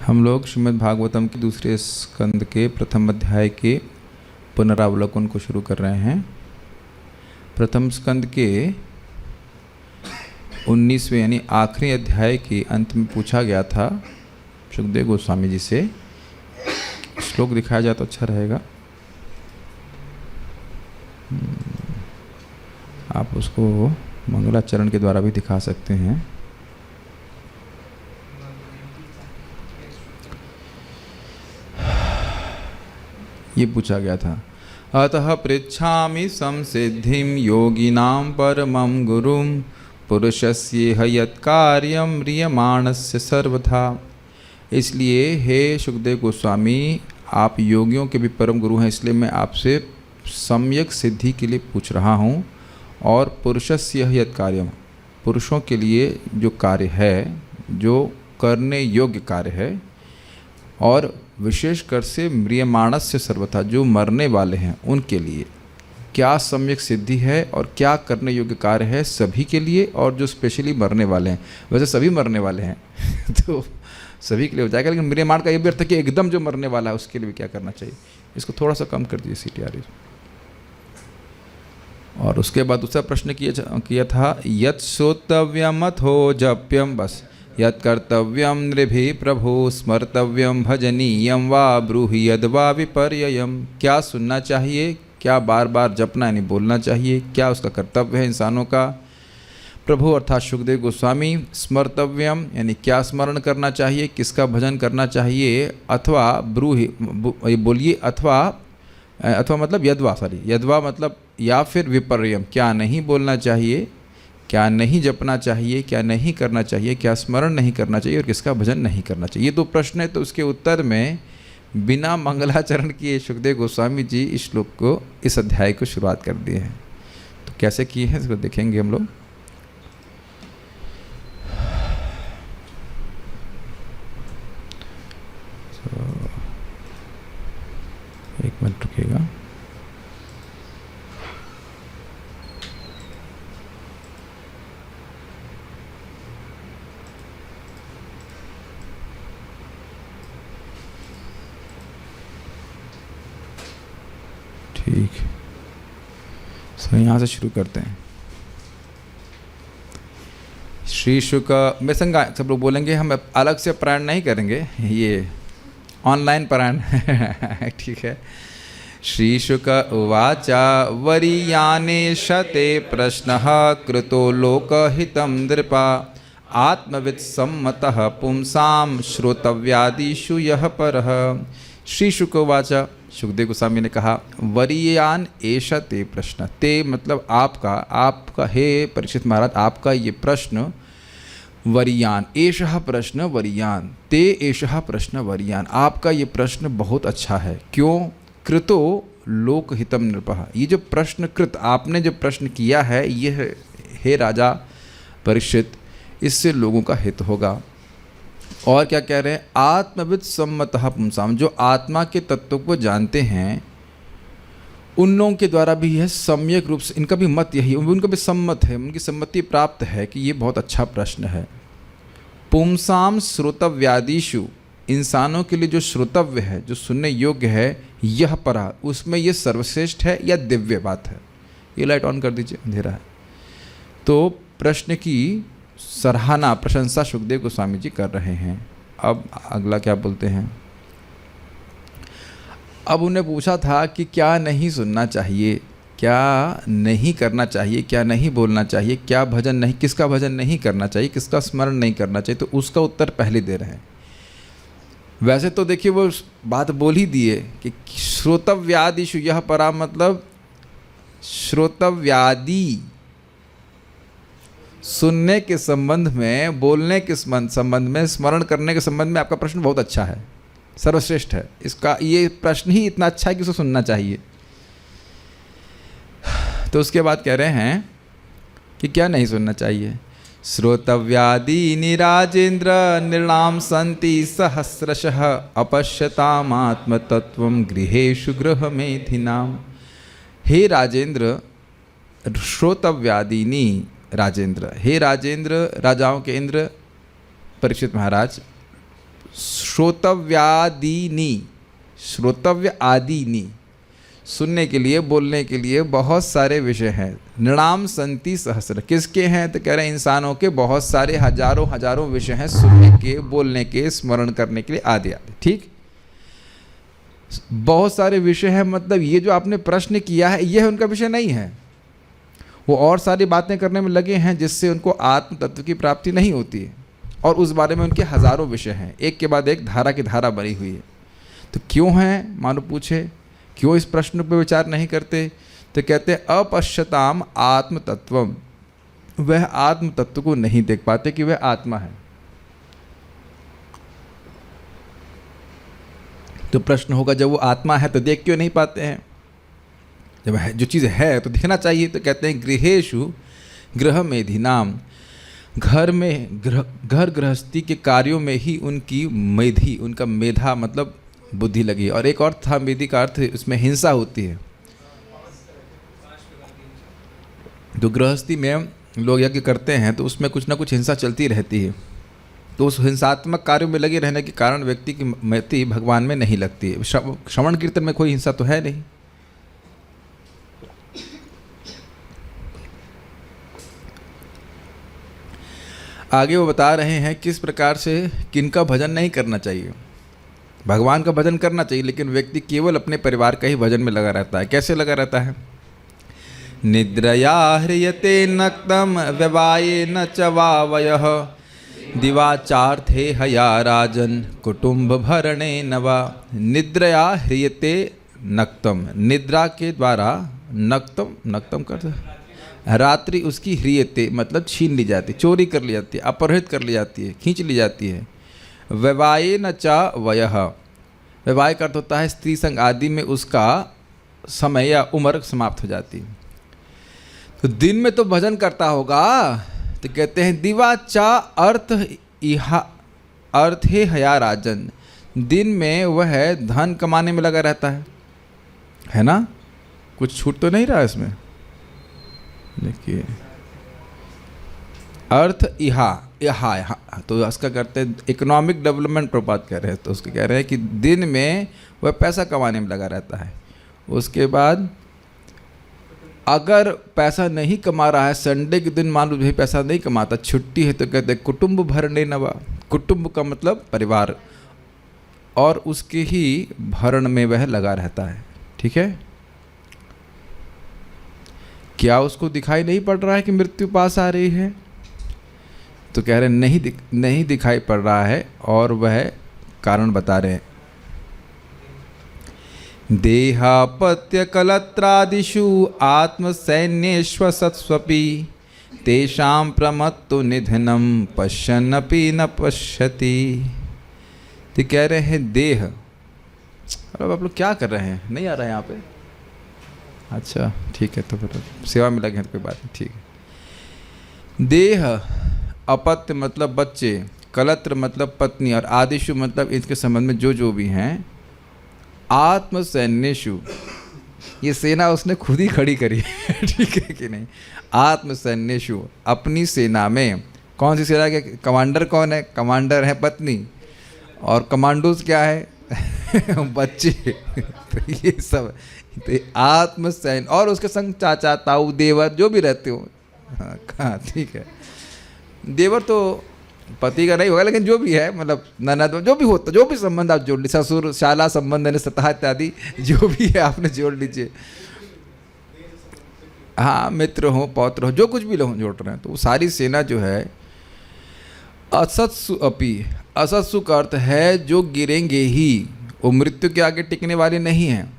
हम लोग श्रीमद् भागवतम के दूसरे स्कंद के प्रथम अध्याय के पुनरावलोकन को शुरू कर रहे हैं। प्रथम स्कंद के 19वें यानी आखिरी अध्याय के अंत में पूछा गया था सुखदेव गोस्वामी जी से। श्लोक दिखाया जाए तो अच्छा रहेगा। आप उसको मंगलाचरण के द्वारा भी दिखा सकते हैं। ये पूछा गया था, अतः पृच्छामि संसिद्धिं योगिनां परमं गुरुं पुरुषस्य यत्कार्यं म्रियमाणस्य सर्वथा। इसलिए हे सुखदेव गोस्वामी, आप योगियों के भी परम गुरु हैं, इसलिए मैं आपसे सम्यक सिद्धि के लिए पूछ रहा हूँ। और पुरुषस्य यत्कार्यम, पुरुषों के लिए जो कार्य है, जो करने योग्य कार्य है, और विशेषकर से म्रियमाणस्य सर्वथा, जो मरने वाले हैं उनके लिए क्या सम्यक सिद्धि है और क्या करने योग्य कार्य है सभी के लिए, और जो स्पेशली मरने वाले हैं। वैसे सभी मरने वाले हैं तो सभी के लिए हो जाएगा, लेकिन म्रियमाण का ये भी अर्थ है कि एकदम जो मरने वाला है उसके लिए भी क्या करना चाहिए। इसको थोड़ा सा कम कर दीजिए CTR। और उसके बाद दूसरा प्रश्न किया था, यत् श्रोतव्यमथो जप्यम, बस यत् कर्तव्यम नृभिः प्रभु स्मर्तव्यम भजनीयम वा ब्रूहि यद्वा विपर्ययम। क्या सुनना चाहिए, क्या बार बार जपना यानी बोलना चाहिए, क्या उसका कर्तव्य है इंसानों का। प्रभु अर्थात सुखदेव गोस्वामी, स्मर्तव्यम यानी क्या स्मरण करना चाहिए, किसका भजन करना चाहिए, अथवा ब्रूहि बोलिए, अथवा मतलब यद्वा मतलब या फिर विपर्यम, क्या नहीं बोलना चाहिए, क्या नहीं जपना चाहिए, क्या नहीं करना चाहिए, क्या स्मरण नहीं करना चाहिए, और किसका भजन नहीं करना चाहिए। ये दो प्रश्न है। तो उसके उत्तर में बिना मंगलाचरण किए सुखदेव गोस्वामी जी इस श्लोक को, इस अध्याय को शुरुआत कर दिए हैं। तो कैसे किए हैं इसको देखेंगे हम लोग। एक मिनट रुकिएगा। ठीक, सो यहाँ से शुरू करते हैं। श्री शुक में संगा सब लोग बोलेंगे, हम अलग से पारायण नहीं करेंगे, ये ऑनलाइन पारायण ठीक है। श्री शुक उवाचा वरीयाने शते प्रश्नः कृतो लोकहितं नृपा आत्मवित् सम्मतः पुंसां श्रोतव्यादिषु यः परः। श्री शुक उवाचा, सुखदेव गोस्वामी ने कहा, वरीयान एष ते प्रश्न, ते मतलब आपका हे परीक्षित महाराज, आपका ये प्रश्न वरीयान, एषः प्रश्न वरीयान, ते एषः प्रश्न वरीयान, आपका ये प्रश्न बहुत अच्छा है। क्यों? कृतो लोकहितम नृपः, ये जो प्रश्न कृत आपने जो प्रश्न किया है, ये हे राजा परीक्षित, इससे लोगों का हित होगा। और क्या कह रहे हैं? आत्मविद सम्मतः पुंसाम, जो आत्मा के तत्व को जानते हैं उन लोगों के द्वारा भी यह सम्यक रूप से, इनका भी मत यही, उनका भी सम्मत है, उनकी सम्मति प्राप्त है कि ये बहुत अच्छा प्रश्न है। पुंसाम श्रोतव्यादिषु, इंसानों के लिए जो श्रोतव्य है, जो सुनने योग्य है, यह परा, उसमें ये सर्वश्रेष्ठ है या दिव्य बात है। ये लाइट ऑन कर दीजिए, अंधेरा है। तो प्रश्न की सराहना, प्रशंसा सुखदेव गोस्वामी जी कर रहे हैं। अब अगला क्या बोलते हैं? अब उन्हें पूछा था कि क्या नहीं सुनना चाहिए, क्या नहीं करना चाहिए, क्या नहीं बोलना चाहिए, क्या भजन नहीं, किसका भजन नहीं करना चाहिए, किसका स्मरण नहीं करना चाहिए। तो उसका उत्तर पहले दे रहे हैं। वैसे तो देखिए वो बात बोल ही दिए कि श्रोतव्यादिषु यह परा, मतलब श्रोतव्यादि सुनने के संबंध में, बोलने के संबंध में, स्मरण करने के संबंध में आपका प्रश्न बहुत अच्छा है, सर्वश्रेष्ठ है। इसका ये प्रश्न ही इतना अच्छा है कि उसे सुनना चाहिए। तो उसके बाद कह रहे हैं कि क्या नहीं सुनना चाहिए। श्रोतव्यादीनि राजेन्द्र निर्णाम सन्ति सहस्रशः अपश्यतामात्मतत्वं गृहेषु गृहमेधिनाम। हे राजेंद्र, श्रोतव्यादीनि राजेंद्र, हे राजेंद्र, राजाओं के इंद्र परीक्षित महाराज, श्रोतव्यादीनी, श्रोतव्य आदीनी, सुनने के लिए, बोलने के लिए बहुत सारे विषय हैं। नृणाम संति सहस्र, किसके हैं? तो कह रहे हैं इंसानों के बहुत सारे हजारों हजारों विषय हैं सुनने के, बोलने के, स्मरण करने के लिए, आदि आदि। ठीक, बहुत सारे विषय हैं, मतलब ये जो आपने प्रश्न किया है ये उनका विषय नहीं है। वो और सारी बातें करने में लगे हैं जिससे उनको आत्म तत्व की प्राप्ति नहीं होती है, और उस बारे में उनके हजारों विषय हैं, एक के बाद एक धारा की धारा बनी हुई है। तो क्यों हैं? मानो पूछे क्यों इस प्रश्न पर विचार नहीं करते? तो कहते हैं अपश्यताम आत्म तत्वम, वह आत्म तत्व को नहीं देख पाते कि वह आत्मा है। तो प्रश्न होगा जब वो आत्मा है तो देख क्यों नहीं पाते हैं? जब जो चीज़ है तो दिखना चाहिए। तो कहते हैं गृहेषु गृह मेधिनाम, घर में घर गृहस्थी के कार्यों में ही उनकी मेधि, उनका मेधा मतलब बुद्धि लगी। और एक और था मेधि का अर्थ, उसमें हिंसा होती है। तो गृहस्थी में लोग यज्ञ करते हैं तो उसमें कुछ ना कुछ हिंसा चलती रहती है। तो उस हिंसात्मक कार्यों में लगे रहने के कारण व्यक्ति की मति भगवान में नहीं लगती है। श्रवण कीर्तन में कोई हिंसा तो है नहीं। आगे वो बता रहे हैं किस प्रकार से किनका भजन नहीं करना चाहिए। भगवान का भजन करना चाहिए, लेकिन व्यक्ति केवल अपने परिवार का ही भजन में लगा रहता है। कैसे लगा रहता है? निद्रया ह्रियते नक्तम व्यवाये न च वावयः दिवाचार्थे हया राजन कुटुंब भरणे नवा। निद्रया ह्रियते नक्तम, निद्रा के द्वारा, नक्तम, नक्तम करते रात्रि उसकी ह्रियते मतलब छीन ली जाती, चोरी कर ली जाती है, अपहृत कर ली जाती है, खींच ली जाती है। वैवाये न चा वयः, वैवाह का अर्थ होता है स्त्री संग आदि में उसका समय या उम्र समाप्त हो जाती है। तो दिन में तो भजन करता होगा, तो कहते हैं दिवाचा अर्थ इहा अर्थ है हया राजन, दिन में वह धन कमाने में लगा रहता है ना? कुछ छूट तो नहीं रहा इसमें? देखिए अर्थ इहा, यहाँ तो इसका करते हैं इकोनॉमिक डेवलपमेंट प्रपात कह रहे हैं। तो उसके कह रहे हैं कि दिन में वह पैसा कमाने में लगा रहता है। उसके बाद अगर पैसा नहीं कमा रहा है, संडे के दिन मान लो भाई पैसा नहीं कमाता, छुट्टी है, तो कहते हैं कुटुंब भरणे नवा। कुटुंब का मतलब परिवार, और उसके ही भरण में वह लगा रहता है। ठीक है, क्या उसको दिखाई नहीं पड़ रहा है कि मृत्यु पास आ रही है? तो कह रहे नहीं दिखाई पड़ रहा है, और वह कारण बता रहे हैं। देहापत्य कलत्रादिषु आत्मसैन्येष्व सत्स्वपि तेषां प्रमत्तो निधनम पश्यन्नपि न पश्यति। तो कह रहे हैं देह, अब आप लोग क्या कर रहे हैं? नहीं आ रहा है यहाँ पे? अच्छा ठीक है, तो फिर सेवा में लगे हैं तो कोई बात नहीं, ठीक है। देह, अपत्य मतलब बच्चे, कलत्र मतलब पत्नी, और आदिशु मतलब इसके संबंध में जो भी हैं। आत्म सैन्यशु, ये सेना उसने खुद ही खड़ी करी है ठीक है कि नहीं? आत्म सैन्यशु, अपनी सेना में। कौन सी सेना के कमांडर कौन है? कमांडर है पत्नी, और कमांडोज क्या है बच्चे तो ये सब तो आत्म सैन्य, और उसके संग चाचा ताऊ देवर जो भी रहते हो। हाँ ठीक है, देवर तो पति का नहीं होगा, लेकिन जो भी है मतलब ननद जो भी होता, जो भी संबंध आप जोड़ लीजिए, ससुर शाला संबंध सतह इत्यादि जो भी है आपने जोड़ लीजिए। हाँ, मित्र हो, पौत्र हो, जो कुछ भी लोग जोड़ रहे हैं, तो वो सारी सेना जो है असत्सु अपि, असत्सु का अर्थ है जो गिरेंगे ही, वो मृत्यु के आगे टिकने वाले नहीं हैं।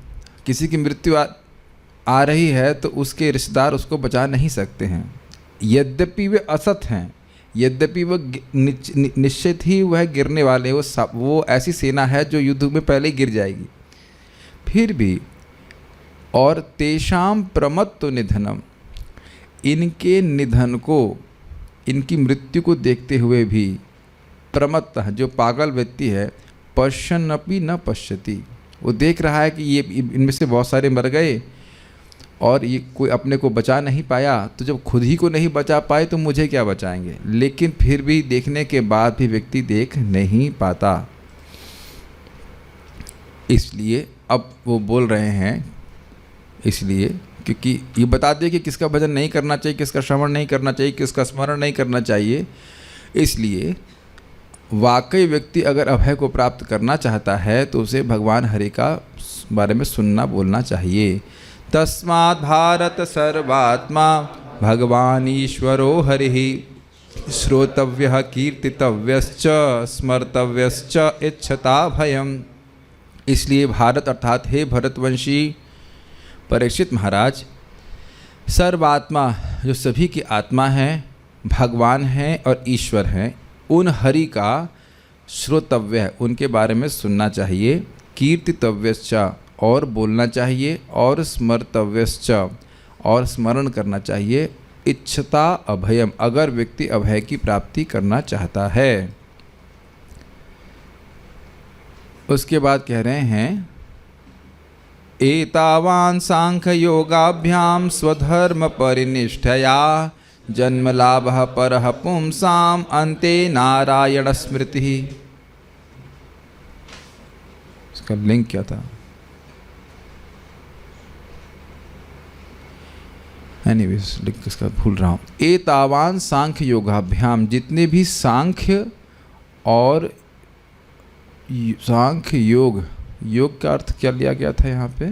किसी की मृत्यु आ रही है तो उसके रिश्तेदार उसको बचा नहीं सकते हैं, यद्यपि वे असत हैं, यद्यपि वह निश्चित ही वह गिरने वाले, वो ऐसी सेना है जो युद्ध में पहले ही गिर जाएगी। फिर भी और तेषाम प्रमत्तो निधनम, इनके निधन को, इनकी मृत्यु को देखते हुए भी प्रमत्त, जो पागल व्यक्ति है, पश्यन्नपि न पश्यति, वो देख रहा है कि ये इनमें से बहुत सारे मर गए और ये कोई अपने को बचा नहीं पाया, तो जब खुद ही को नहीं बचा पाए तो मुझे क्या बचाएंगे। लेकिन फिर भी देखने के बाद भी व्यक्ति देख नहीं पाता। इसलिए अब वो बोल रहे हैं, इसलिए क्योंकि ये बता दिए कि किसका भजन नहीं करना चाहिए, किसका श्रवण नहीं करना चाहिए, किसका स्मरण नहीं करना चाहिए। इसलिए वाकई व्यक्ति अगर अभय को प्राप्त करना चाहता है तो उसे भगवान हरि का बारे में सुनना बोलना चाहिए। तस्मात् भारत सर्वात्मा भगवान ईश्वरो हरिः श्रोतव्यः कीर्तितव्यश्च स्मर्तव्यश्च इच्छता भयम्। इसलिए भारत अर्थात हे भरतवंशी परीक्षित महाराज, सर्वात्मा जो सभी की आत्मा है, भगवान हैं और ईश्वर हैं, उन हरि का श्रोतव्य है, उनके बारे में सुनना चाहिए। कीर्तितव्यश्च और बोलना चाहिए, और स्मर्तव्यश्च और स्मरण करना चाहिए। इच्छता अभयम अगर व्यक्ति अभय की प्राप्ति करना चाहता है। उसके बाद कह रहे हैं एतावान सांख्य योगाभ्याम स्वधर्म परिनिष्ठया जन्म लाभ परः पुंसाम अन्ते नारायण स्मृति। इसका लिंक क्या था? एनीवेज लिंक इसका भूल रहा हूँ। एतावान सांख्य योगाभ्याम, जितने भी सांख्य और सांख्य योग, योग का अर्थ क्या लिया गया था यहाँ पे?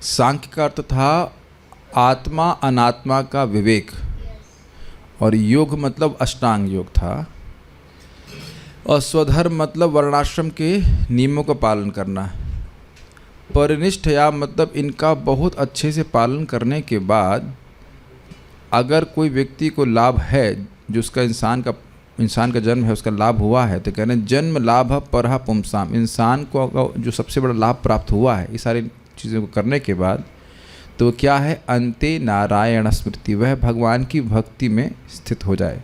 सांख्य का अर्थ था आत्मा अनात्मा का विवेक, और योग मतलब अष्टांग योग था, और स्वधर्म मतलब वर्णाश्रम के नियमों का पालन करना। परिनिष्ठया मतलब इनका बहुत अच्छे से पालन करने के बाद अगर कोई व्यक्ति को लाभ है, जो उसका इंसान का जन्म है, उसका लाभ हुआ है, तो कहते हैं जन्म लाभ परः पुंसाम, इंसान को जो सबसे बड़ा लाभ प्राप्त हुआ है, ये सारी चीज़ों को करने के बाद तो क्या है? अंते नारायण स्मृति, वह भगवान की भक्ति में स्थित हो जाए।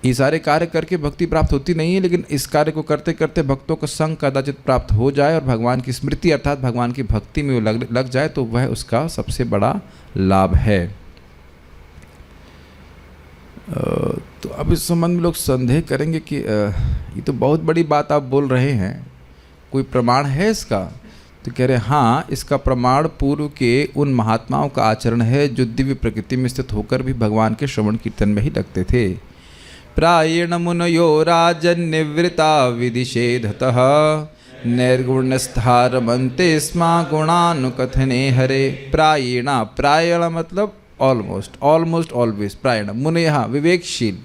ये सारे कार्य करके भक्ति प्राप्त होती नहीं है, लेकिन इस कार्य को करते करते भक्तों को संग कदाचित प्राप्त हो जाए और भगवान की स्मृति अर्थात भगवान की भक्ति में वो लग जाए, तो वह उसका सबसे बड़ा लाभ है। तो अब इस संबंध में लोग संदेह करेंगे कि ये तो बहुत बड़ी बात आप बोल रहे हैं, कोई प्रमाण है इसका? तो कह रहे हाँ, इसका प्रमाण पूर्व के उन महात्माओं का आचरण है जो दिव्य प्रकृति में स्थित होकर भी भगवान के श्रवण कीर्तन में ही लगते थे। प्रायेण मुनयो राजन निवृत्ता विदिशेधतः निर्गुणस्था रमन्ते स्मा गुणानुकथने हरे। प्रायेण, प्रायण मतलब ऑलमोस्ट ऑलवेज, प्रायण मुनयः विवेकशील।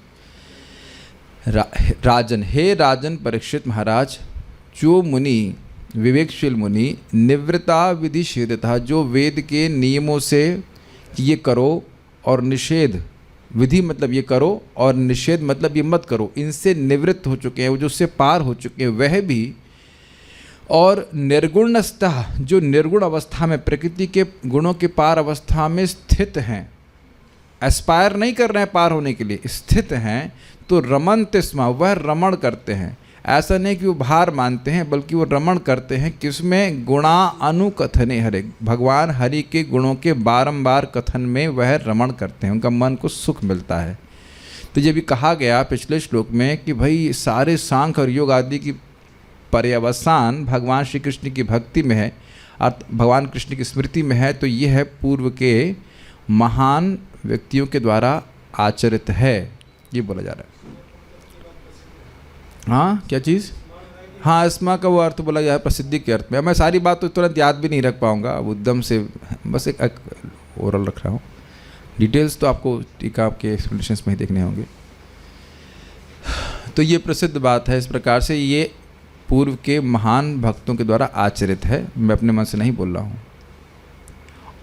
राजन, हे राजन परीक्षित महाराज, जो मुनि विवेकशील मुनि निवृत्ता विधिषेधतः, जो वेद के नियमों से ये करो और निषेध, विधि मतलब ये करो और निषेध मतलब ये मत करो, इनसे निवृत्त हो चुके हैं, जो उससे पार हो चुके हैं वह भी, और निर्गुणस्तः, जो निर्गुण अवस्था में प्रकृति के गुणों के पार अवस्था में स्थित हैं, एस्पायर नहीं कर रहे हैं पार होने के लिए, स्थित हैं, तो रमन्त स्म, वह रमण करते हैं। ऐसा नहीं कि वो भार मानते हैं, बल्कि वो रमण करते हैं किसमें? गुणा अनुकथने हरे, भगवान हरि के गुणों के बारंबार कथन में वह रमण करते हैं, उनका मन को सुख मिलता है। तो ये भी कहा गया पिछले श्लोक में कि भाई सारे सांख्य और योग आदि की पर्यवसान भगवान श्री कृष्ण की भक्ति में है, भगवान कृष्ण की स्मृति में है, तो ये है पूर्व के महान व्यक्तियों के द्वारा आचरित है, ये बोला जा रहा है। हाँ, क्या चीज़? हाँ, अस्मा का वो अर्थ बोला जा रहा है प्रसिद्धि के अर्थ में। मैं सारी बात तो तुरंत याद भी नहीं रख पाऊँगा, अब उद्यम से बस एक ओरल रख रहा हूँ, डिटेल्स तो आपको टीका आपके एक्सप्लेनेशंस में ही देखने होंगे। तो ये प्रसिद्ध बात है, इस प्रकार से ये पूर्व के महान भक्तों के द्वारा आचरित है, मैं अपने मन से नहीं बोल रहा हूँ।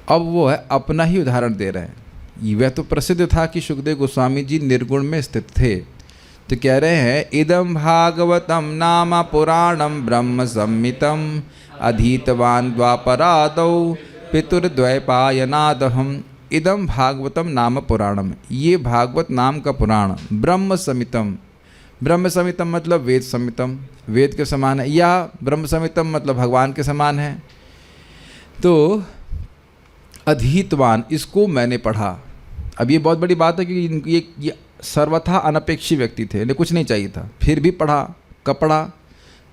अब वो है अपना ही उदाहरण दे रहे हैं। वह तो प्रसिद्ध था कि सुखदेव गोस्वामी जी निर्गुण में स्थित थे, तो कह रहे हैं इदम भागवतम नाम पुराणम ब्रह्म संहितम अधीतवान द्वापरादौ पितुर्द्वैपायनादहम। इदम भागवतम नाम पुराणम, ये भागवत नाम का पुराण, ब्रह्म संहितम, ब्रह्म संहितम मतलब वेद संहितम, वेद के समान है, या ब्रह्म संहितम मतलब भगवान के समान है। तो अधीतवान, इसको मैंने पढ़ा। अब ये बहुत बड़ी बात है कि सर्वथा अनपेक्षी व्यक्ति थे, इन्हें कुछ नहीं चाहिए था, फिर भी पढ़ा। कब पढ़ा?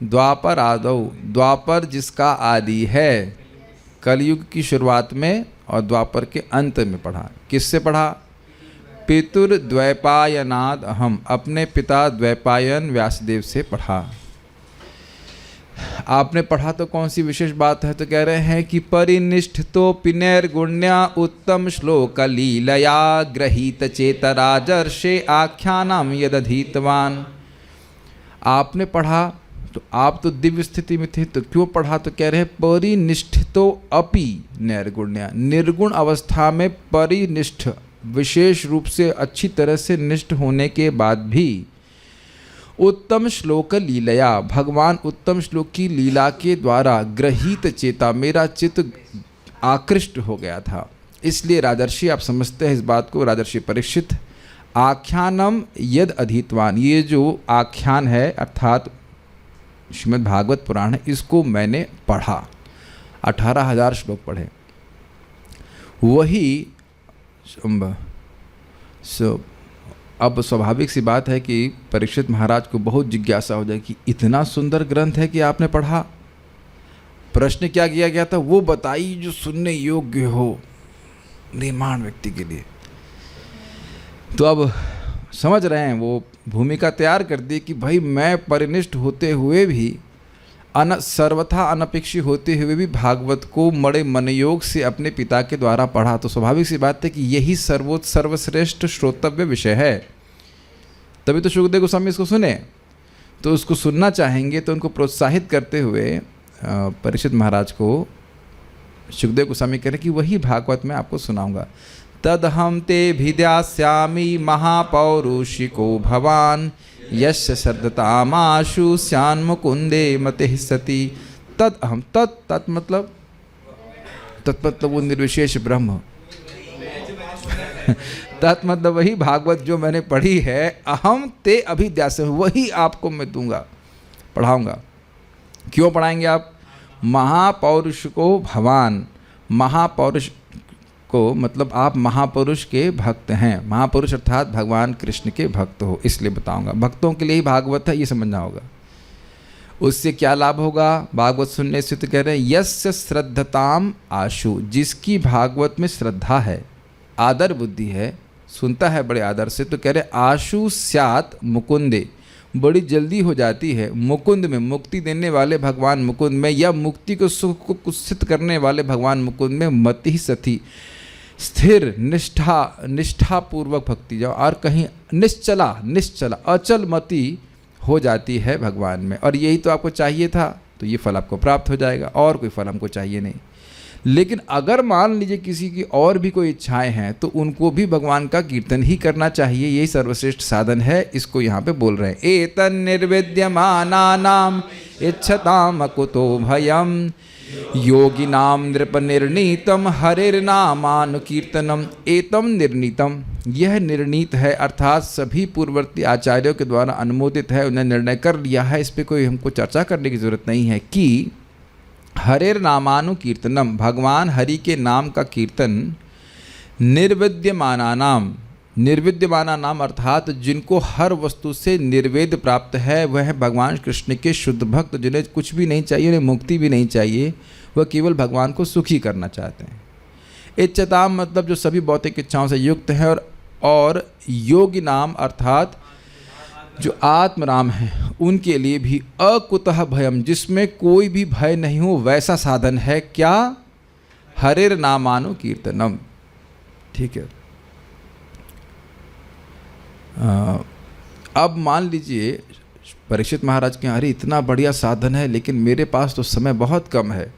द्वापर आदौ, द्वापर जिसका आदि है, कलयुग की शुरुआत में और द्वापर के अंत में पढ़ा। किससे पढ़ा? पितुर द्वैपायनाद अहम, अपने पिता द्वैपायन व्यासदेव से पढ़ा। आपने पढ़ा तो कौन सी विशेष बात है? तो कह रहे हैं कि परिनिष्ठितो पिनैर्गुण्या उत्तम श्लोक लीलया गृहीत चेतराजर्षे आख्यानाम यदधीतवान। आपने पढ़ा तो आप तो दिव्य स्थिति में थे, तो क्यों पढ़ा? तो कह रहे हैं परिनिष्ठितो अपि नैर्गुण्या, निर्गुण अवस्था में परिनिष्ठ, विशेष रूप से अच्छी तरह से निष्ठ होने के बाद भी उत्तम श्लोक लीलया, भगवान उत्तम श्लोक की लीला के द्वारा गृहीत चेता, मेरा चित्त आकृष्ट हो गया था। इसलिए राजर्षि, आप समझते हैं इस बात को, राजर्षि परीक्षित, आख्यानम यद अधीतवान, ये जो आख्यान है अर्थात श्रीमद् भागवत पुराण है, इसको मैंने पढ़ा, 18,000 श्लोक पढ़े। वही अब स्वाभाविक सी बात है कि परीक्षित महाराज को बहुत जिज्ञासा हो जाए कि इतना सुंदर ग्रंथ है कि आपने पढ़ा। प्रश्न क्या किया गया था? वो बताइए जो सुनने योग्य हो निर्माण व्यक्ति के लिए। तो अब समझ रहे हैं, वो भूमिका तैयार कर दी कि भाई मैं परिनिष्ठ होते हुए भी, सर्वथा अनपेक्षी होते हुए भी भागवत को बड़े मनयोग से अपने पिता के द्वारा पढ़ा। तो स्वाभाविक सी बात है कि यही सर्वश्रेष्ठ श्रोतव्य विषय है। तभी तो सुखदेव गोस्वामी इसको सुने, तो उसको सुनना चाहेंगे तो उनको प्रोत्साहित करते हुए परीक्षित महाराज को सुखदेव गोस्वामी कह रहे कि वही भागवत मैं आपको सुनाऊंगा। तदहम ते भिद्यास्यामि महापौरुषिको भवान यस्य श्रद्धतामाशु स्यान् मुकुंदे मतिः सति। तद अहम, तत् मतलब वो निर्विशेष ब्रह्म तत् मतलब वही भागवत जो मैंने पढ़ी है, अहम ते अभिद्यास्य, वही आपको मैं दूंगा, पढ़ाऊंगा। क्यों पढ़ाएंगे आप? महापौरुष को भवान, महापौरुष को मतलब आप महापुरुष के भक्त हैं, महापुरुष अर्थात भगवान कृष्ण के भक्त हो, इसलिए बताऊंगा। भक्तों के लिए ही भागवत है, ये समझना होगा। उससे क्या लाभ होगा भागवत सुनने से? तो कह रहे हैं यस्य श्रद्धताम आशु, जिसकी भागवत में श्रद्धा है, आदर बुद्धि है, सुनता है बड़े आदर से, तो कह रहे आशु स्यात् मुकुंदे, बड़ी जल्दी हो जाती है मुकुंद में, मुक्ति देने वाले भगवान मुकुंद में, या मुक्ति को सुख को कुत्सित करने वाले भगवान मुकुंद में मति सती, स्थिर निष्ठापूर्वक भक्ति जाओ, और कहीं निश्चला अचल मति हो जाती है भगवान में। और यही तो आपको चाहिए था, तो ये फल आपको प्राप्त हो जाएगा, और कोई फल हमको चाहिए नहीं। लेकिन अगर मान लीजिए किसी की और भी कोई इच्छाएं हैं, तो उनको भी भगवान का कीर्तन ही करना चाहिए, यही सर्वश्रेष्ठ साधन है। इसको यहाँ पे बोल रहे हैं, एतन् निर्विद्यमानानाम इच्छताम अकुतो भयम योगिनाम नृप निर्णीतम हरेर्नामानुकीर्तनम। एतम निर्णीतम, यह निर्णीत है अर्थात सभी पूर्ववर्ती आचार्यों के द्वारा अनुमोदित है, उन्हें निर्णय कर लिया है, इस पर कोई हमको चर्चा करने की जरूरत नहीं है कि हरेर्नामानुकीर्तनम, भगवान हरि के नाम का कीर्तन, निर्विद्यमानानाम, निर्विद्यमाना नाम अर्थात जिनको हर वस्तु से निर्वेद प्राप्त है, वह भगवान कृष्ण के शुद्ध भक्त, जिन्हें कुछ भी नहीं चाहिए, उन्हें मुक्ति भी नहीं चाहिए, वह केवल भगवान को सुखी करना चाहते हैं। इच्छताम मतलब जो सभी भौतिक इच्छाओं से युक्त है, और योगी नाम अर्थात जो आत्मराम है, उनके लिए भी अकुतः भयम, जिसमें कोई भी भय नहीं हो, वैसा साधन है क्या? हरेर नामानुकीर्तनम। ठीक है। अब मान लीजिए परीक्षित महाराज के अरे इतना बढ़िया साधन है, लेकिन मेरे पास तो समय बहुत कम है,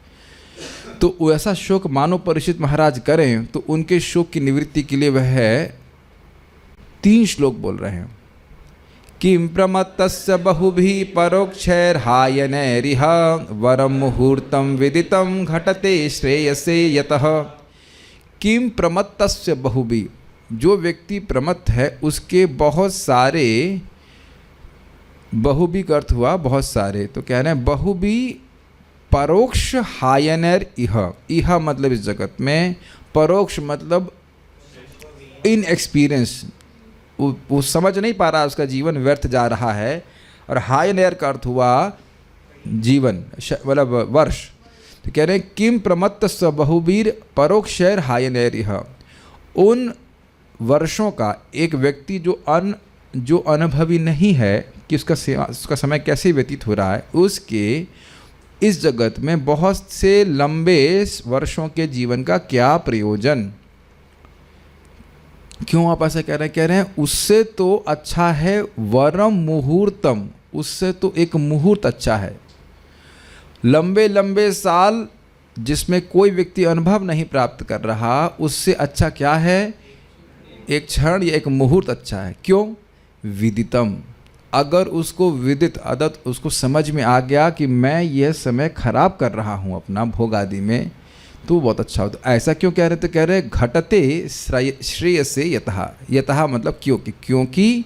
तो वैसा शोक मानो परीक्षित महाराज करें, तो उनके शोक की निवृत्ति के लिए वह 3 श्लोक बोल रहे हैं। किं प्रमत्तस्य बहुभिः परोक्षैर्हायनैरिह वरं मुहूर्तं विदितं घटते श्रेयसे यतः। किं प्रमत्तस्य बहुभिः, जो व्यक्ति प्रमत्त है उसके बहुत सारे, बहुभी का अर्थ हुआ बहुत सारे, तो कह रहे हैं बहुभी परोक्ष हायनर इह मतलब इस जगत में, परोक्ष मतलब इन एक्सपीरियंस, वो समझ नहीं पा रहा, उसका जीवन व्यर्थ जा रहा है। और हायनेर का अर्थ हुआ जीवन, मतलब वर्ष। तो कह रहे हैं किम प्रमत्त स बहुवीर परोक्षैर हायनेर, उन वर्षों का एक व्यक्ति जो अनुभवी नहीं है कि उसका समय कैसे व्यतीत हो रहा है, उसके इस जगत में बहुत से लंबे वर्षों के जीवन का क्या प्रयोजन। क्यों आप ऐसा कह रहे हैं? उससे तो अच्छा है वरम मुहूर्तम, उससे तो एक मुहूर्त अच्छा है। लंबे लंबे साल जिसमें कोई व्यक्ति अनुभव नहीं प्राप्त कर रहा, उससे अच्छा क्या है? एक क्षण या एक मुहूर्त अच्छा है। क्यों? विदितम, अगर उसको विदित आदत उसको समझ में आ गया कि मैं यह समय खराब कर रहा हूँ अपना भोग आदि में, तो बहुत अच्छा होता। ऐसा क्यों कह रहे? तो कह रहे घटते श्रेयसे यतः, यतः मतलब क्योंकि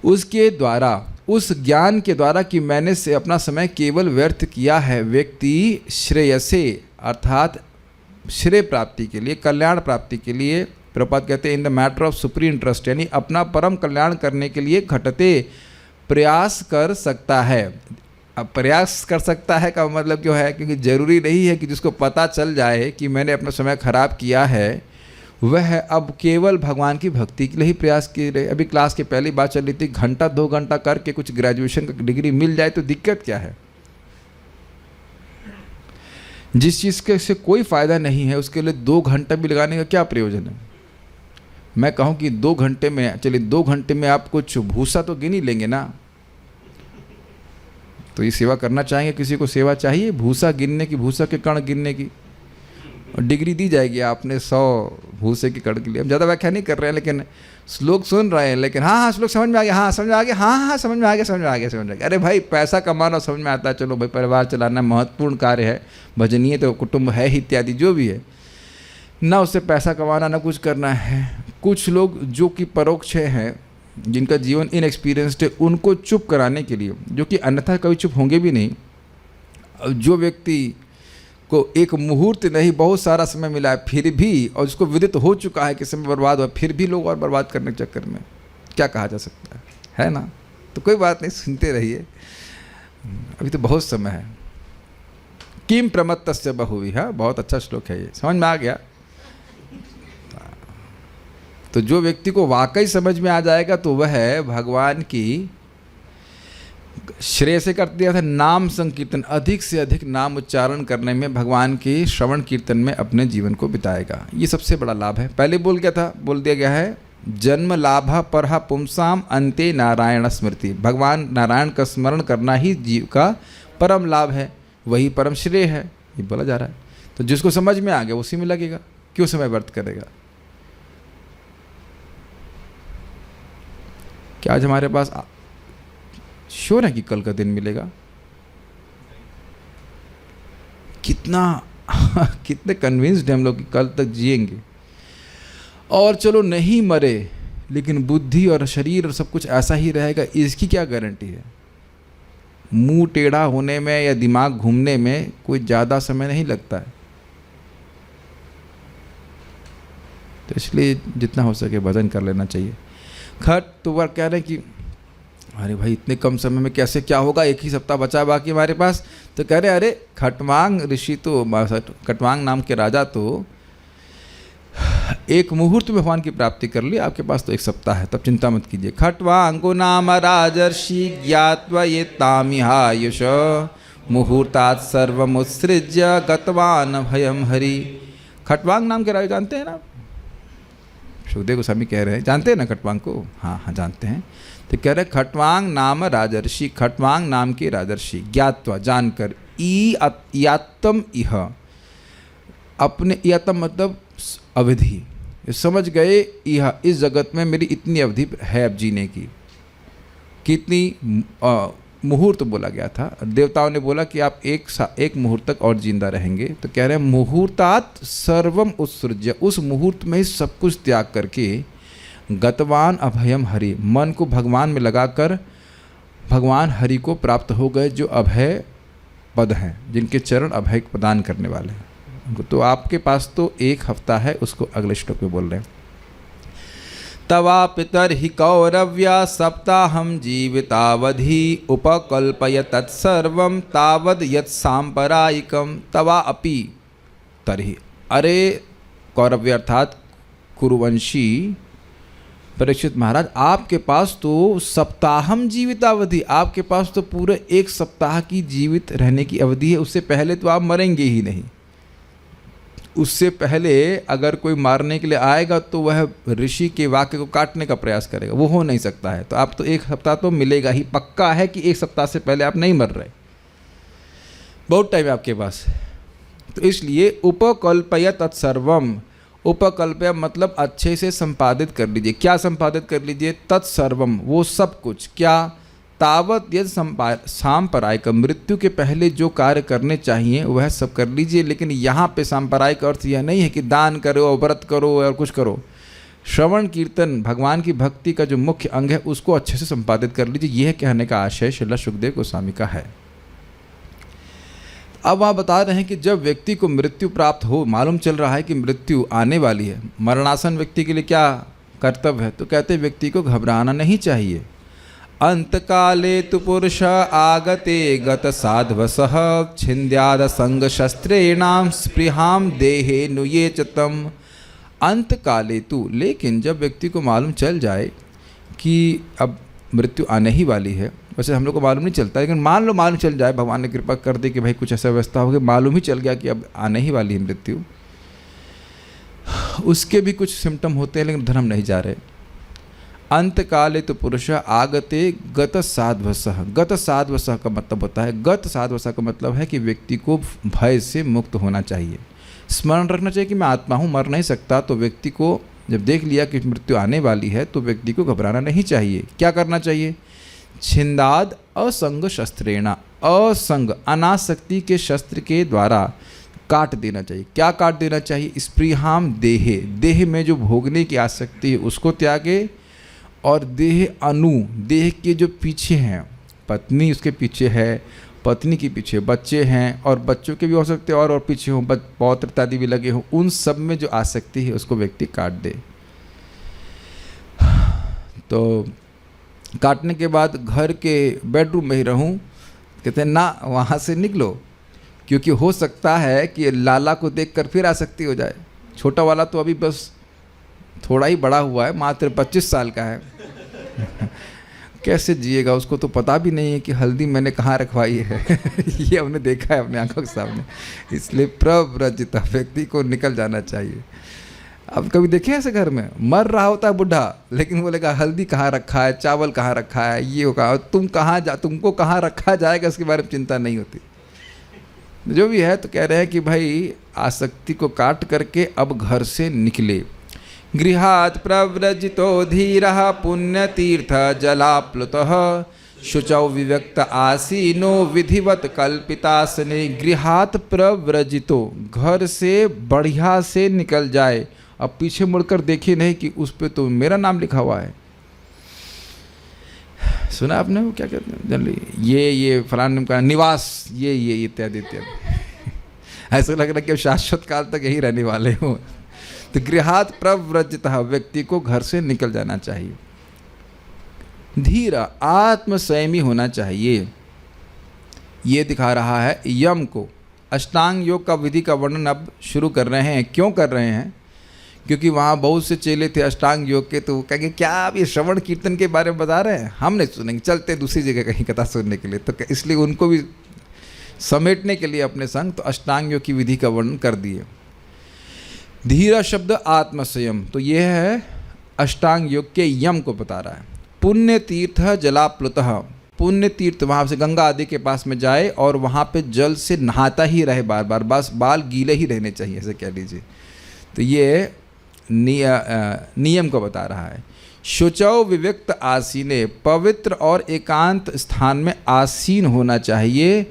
उसके द्वारा, उस ज्ञान के द्वारा कि मैंने से अपना समय केवल व्यर्थ किया है, व्यक्ति श्रेयसे अर्थात श्रेय प्राप्ति के लिए, कल्याण प्राप्ति के लिए, प्रपात कहते हैं in the matter of supreme interest, यानी अपना परम कल्याण करने के लिए घटते प्रयास कर सकता है। अब प्रयास कर सकता है का मतलब क्यों है? क्योंकि ज़रूरी नहीं है कि जिसको पता चल जाए कि मैंने अपना समय खराब किया है, वह अब केवल भगवान की भक्ति के लिए ही प्रयास किए रहे। अभी क्लास के पहली बात चल रही थी, घंटा 2 घंटा करके कुछ ग्रेजुएशन का डिग्री मिल जाए तो दिक्कत क्या है? जिस चीज़ के से कोई फ़ायदा नहीं है उसके लिए 2 घंटा भी लगाने का क्या प्रयोजन है? मैं कहूँ कि 2 घंटे में, चलिए 2 घंटे में आप कुछ भूसा तो गिन ही लेंगे ना, तो ये सेवा करना चाहेंगे? किसी को सेवा चाहिए भूसा गिनने की, भूसा के कण गिनने की? और डिग्री दी जाएगी आपने 100 भूसे के कण के लिए। हम ज़्यादा व्याख्या नहीं कर रहे हैं, लेकिन श्लोक सुन रहे हैं, लेकिन हाँ श्लोक समझ में आ गया, हाँ समझ में आ गया, हाँ समझ में आ गया, समझ में आ गया, समझ में आ गया। अरे भाई पैसा कमाना समझ में आता है, चलो भाई परिवार चलाना महत्वपूर्ण कार्य है, भजनीय तो कुटुंब है ही, इत्यादि जो भी है ना, उससे पैसा कमाना ना कुछ करना है। कुछ लोग जो कि परोक्ष हैं, जिनका जीवन इनएक्सपीरियंस्ड है, उनको चुप कराने के लिए, जो कि अन्यथा कभी चुप होंगे भी नहीं, जो व्यक्ति को एक मुहूर्त नहीं बहुत सारा समय मिला है फिर भी, और उसको विदित हो चुका है कि समय बर्बाद हुआ, फिर भी लोग और बर्बाद करने के चक्कर में क्या कहा जा सकता है ना? तो कोई बात नहीं, सुनते रहिए, अभी तो बहुत समय है। किम प्रमत्तस्य बहुवी, हाँ बहुत अच्छा श्लोक है ये, समझ में आ गया? तो जो व्यक्ति को वाकई समझ में आ जाएगा तो वह भगवान की श्रेय से कर दिया था नाम संकीर्तन, अधिक से अधिक नाम उच्चारण करने में, भगवान के श्रवण कीर्तन में अपने जीवन को बिताएगा। ये सबसे बड़ा लाभ है। पहले बोल दिया गया है जन्म लाभ परहा पुंसाम अंते नारायण स्मृति, भगवान नारायण का स्मरण करना ही जीव का परम लाभ है, वही परम श्रेय है, ये बोला जा रहा है। तो जिसको समझ में आ गया उसी में लगेगा, क्यों समय व्यर्थ करेगा? क्या आज हमारे पास श्योर है कि कल का दिन मिलेगा? कितने कन्विंस्ड हैं हम लोग कि कल तक जिएंगे। और चलो नहीं मरे, लेकिन बुद्धि और शरीर और सब कुछ ऐसा ही रहेगा, इसकी क्या गारंटी है? मुंह टेढ़ा होने में या दिमाग घूमने में कोई ज़्यादा समय नहीं लगता है। तो इसलिए जितना हो सके भजन कर लेना चाहिए। खट तो वह कह रहे हैं कि अरे भाई इतने कम समय में कैसे क्या होगा, 1 ही सप्ताह बचा बाकी हमारे पास। तो कह रहे अरे खटवांग ऋषि तो, खटवांग नाम के राजा तो 1 मुहूर्त में भगवान की प्राप्ति कर ली, आपके पास तो 1 सप्ताह है, तब चिंता मत कीजिए। खटवांगो नाम राजर्षि ज्ञात्वा ये तामिहायुष मुहूर्तात् सर्वमुत्सृज्य गतवान भयम हरि। खटवांग नाम के राजा जानते हैं ना? सुखदेव गोस्वामी कह रहे हैं, जानते हैं ना खटवांग को? हाँ जानते हैं। तो कह रहे खटवांग नाम राजर्षि, खटवांग नाम के राजर्षि, ज्ञात्वा जानकर, यात्तम इह अपने, यात्तम मतलब अवधि, समझ गए, यह इस जगत में मेरी इतनी अवधि है अब जीने की। कितनी मुहूर्त बोला गया था, देवताओं ने बोला कि आप एक मुहूर्त तक और जिंदा रहेंगे। तो कह रहे हैं मुहूर्तात् सर्वम उत्सृज्य, उस मुहूर्त में ही सब कुछ त्याग करके गतवान अभयम हरि, मन को भगवान में लगाकर भगवान हरि को प्राप्त हो गए, जो अभय पद हैं, जिनके चरण अभय प्रदान करने वाले हैं। तो आपके पास तो 1 हफ्ता है, उसको अगले श्लोक में बोल रहे हैं। तवा पितर्हि कौरव्या सप्ताहं जीवितावधि उपकल्पय तत्सर्वं तावद् यत् सांपरायिकं तवा अपि तर्हि। अरे कौरव्य अर्थात कुरुवंशी परीक्षित महाराज, आपके पास तो सप्ताहम जीवितावधि, आपके पास तो पूरे 1 सप्ताह की जीवित रहने की अवधि है, उससे पहले तो आप मरेंगे ही नहीं। उससे पहले अगर कोई मारने के लिए आएगा तो वह ऋषि के वाक्य को काटने का प्रयास करेगा, वो हो नहीं सकता है। तो आप तो 1 सप्ताह तो मिलेगा ही, पक्का है कि 1 सप्ताह से पहले आप नहीं मर रहे, बहुत टाइम है आपके पास। तो इसलिए उपकल्पय तत्सर्वम, उपकल्पय मतलब अच्छे से संपादित कर लीजिए। क्या संपादित कर लीजिए? तत्सर्वम, वो सब कुछ। क्या? तावत यद सांपरायिक, मृत्यु के पहले जो कार्य करने चाहिए वह सब कर लीजिए। लेकिन यहाँ पे सांपरायिक अर्थ यह नहीं है कि दान करो, व्रत करो और कुछ करो। श्रवण कीर्तन, भगवान की भक्ति का जो मुख्य अंग है उसको अच्छे से संपादित कर लीजिए। यह कहने का आशय श्रील सुखदेव गोस्वामी का है। अब आप बता रहे हैं कि जब व्यक्ति को मृत्यु प्राप्त हो, मालूम चल रहा है कि मृत्यु आने वाली है, मरणासन व्यक्ति के लिए क्या कर्तव्य है? तो कहते व्यक्ति को घबराना नहीं चाहिए। अंतकाले तु पुरुष आगते गत साध्वसः छिन्द्याद संग शस्त्रेणाम स्पृहाम देहे नुयेचतम। अंतकाले तु, लेकिन जब व्यक्ति को मालूम चल जाए कि अब मृत्यु आने ही वाली है, वैसे हम लोग को मालूम नहीं चलता, लेकिन मालूम चल जाए, भगवान ने कृपा कर दी कि भाई कुछ ऐसा व्यवस्था हो गई, मालूम ही चल गया कि अब आने ही वाली है मृत्यु। उसके भी कुछ सिम्टम होते हैं लेकिन धर्म नहीं जा रहे। अंतकाले तो पुरुष आगते गत साध्वसः, गत साध्वसः का मतलब होता है, गत साध्वसः का मतलब है कि व्यक्ति को भय से मुक्त होना चाहिए। स्मरण रखना चाहिए कि मैं आत्मा हूँ, मर नहीं सकता। तो व्यक्ति को जब देख लिया कि मृत्यु आने वाली है तो व्यक्ति को घबराना नहीं चाहिए। क्या करना चाहिए? छिंदाद असंग शस्त्रेणा, असंग अनासक्ति के शस्त्र के द्वारा काट देना चाहिए। क्या काट देना चाहिए? स्पृहाम देहे, देह में जो भोगने की आसक्ति है उसको त्यागे। और देह अनु, देह के जो पीछे हैं, पत्नी उसके पीछे है, पत्नी के पीछे बच्चे हैं, और बच्चों के भी हो सकते हैं और पीछे हों, पौत्र इत्यादि भी लगे हों, उन सब में जो आसक्ति है उसको व्यक्ति काट दे। तो काटने के बाद घर के बेडरूम में ही रहूं, कहते हैं ना, वहाँ से निकलो, क्योंकि हो सकता है कि लाला को देखकर फिर आसक्ति हो जाए। छोटा वाला तो अभी बस थोड़ा ही बड़ा हुआ है, मात्र 25 साल का है। कैसे जिएगा? उसको तो पता भी नहीं है कि हल्दी मैंने कहाँ रखवाई है। ये हमने देखा है अपने आंखों के सामने। इसलिए प्रव्रजित व्यक्ति को निकल जाना चाहिए। अब कभी देखे ऐसे घर में मर रहा होता है बुढ़ा, लेकिन बोलेगा हल्दी कहाँ रखा है, चावल कहाँ रखा है, ये होगा, तुमको कहाँ रखा जाएगा इसके बारे में चिंता नहीं होती। जो भी है, तो कह रहे हैं कि भाई आसक्ति को काट करके अब घर से निकले। गृहात् प्रव्रजितो धीरः पुण्यतीर्थ जलाप्लुतः शुचौ विव्यक्त आसीनो विधिवत कल्पितासने। गृहात् प्रव्रजितो, घर से बढ़िया से निकल जाए, अब पीछे मुड़कर देखे नहीं कि उस पे तो मेरा नाम लिखा हुआ है। सुना आपने वो क्या कहते हैं जनरली, ये फलाने का निवास, ये इत्यादि इत्यादि। ऐसा लग रहा है कि शाश्वत काल तक यही रहने वाले हो। तो गृहात् प्रव्रजितः, व्यक्ति को घर से निकल जाना चाहिए। धीर, आत्मसंयमी होना चाहिए। ये दिखा रहा है यम को। अष्टांग योग का विधि का वर्णन अब शुरू कर रहे हैं। क्यों कर रहे हैं? क्योंकि वहाँ बहुत से चेले थे अष्टांग योग के, तो वो कहेंगे क्या आप ये श्रवण कीर्तन के बारे में बता रहे हैं, हम नहीं सुनेंगे, चलते दूसरी जगह कहीं कथा सुनने के लिए। तो इसलिए उनको भी समेटने के लिए अपने संग तो अष्टांग योग की विधि का वर्णन कर दिए। धीरा शब्द आत्मसंयम, तो यह है अष्टांग योग के यम को बता रहा है। पुण्य तीर्थ जलाप्लुतः, पुण्य तीर्थ वहाँ से गंगा आदि के पास में जाए और वहाँ पे जल से नहाता ही रहे बार बार, बस बाल गीले ही रहने चाहिए, ऐसे कह लीजिए। तो ये नियम को बता रहा है। शुचौ विविक्त आसीने, पवित्र और एकांत स्थान में आसीन होना चाहिए।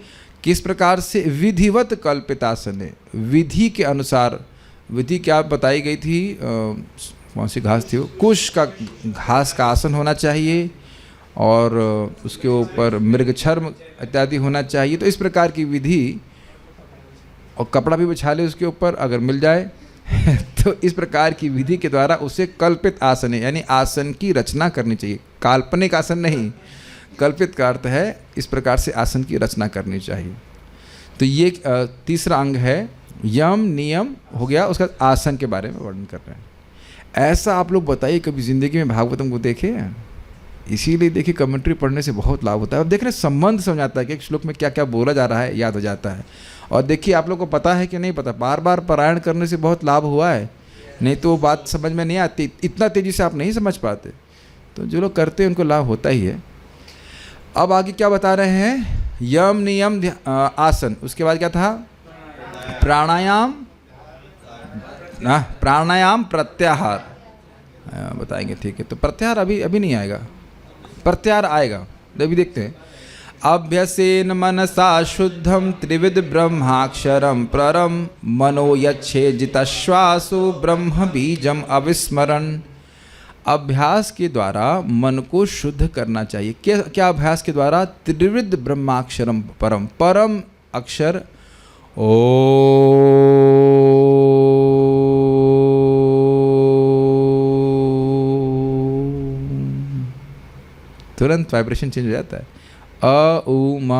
किस प्रकार से? विधिवत कल्पितासने, विधि के अनुसार। विधि क्या बताई गई थी? कौन सी घास थी वो? कुश का घास का आसन होना चाहिए और उसके ऊपर मृगछर्म इत्यादि होना चाहिए। तो इस प्रकार की विधि, और कपड़ा भी बिछा ले उसके ऊपर अगर मिल जाए, तो इस प्रकार की विधि के द्वारा उसे कल्पित आसन है, यानी आसन की रचना करनी चाहिए। काल्पनिक आसन नहीं, कल्पित का अर्थ है इस प्रकार से आसन की रचना करनी चाहिए। तो ये तीसरा अंग है, यम नियम हो गया, उसका आसन के बारे में वर्णन कर रहे हैं। ऐसा आप लोग बताइए कभी ज़िंदगी में भागवतम को देखे हैं? इसीलिए देखिए कमेंट्री पढ़ने से बहुत लाभ होता है। अब देख रहे संबंध समझ आता है कि एक श्लोक में क्या क्या बोला जा रहा है, याद हो जाता है। और देखिए आप लोग को पता है कि नहीं पता, बार बार पारायण करने से बहुत लाभ हुआ है, नहीं तो वो बात समझ में नहीं आती, इतना तेज़ी से आप नहीं समझ पाते। तो जो लोग करते हैं उनको लाभ होता ही है। अब आगे क्या बता रहे हैं? यम नियम आसन, उसके बाद क्या था? प्राणायाम, प्राणायाम प्रत्याहार बताएंगे, ठीक है। तो प्रत्याहार अभी नहीं आएगा, प्रत्याहार आएगा, अभी देखते हैं। अभ्यसेन मनसा शुद्धम त्रिविध ब्रह्माक्षरम परम मनो यच्छे जितश्वासो ब्रह्म बीजम अविस्मरण। अभ्यास के द्वारा मन को शुद्ध करना चाहिए। क्या अभ्यास के द्वारा? त्रिविध ब्रह्माक्षरम परम, परम अक्षर तुरंत वाइब्रेशन चेंज हो जाता है, अ उ म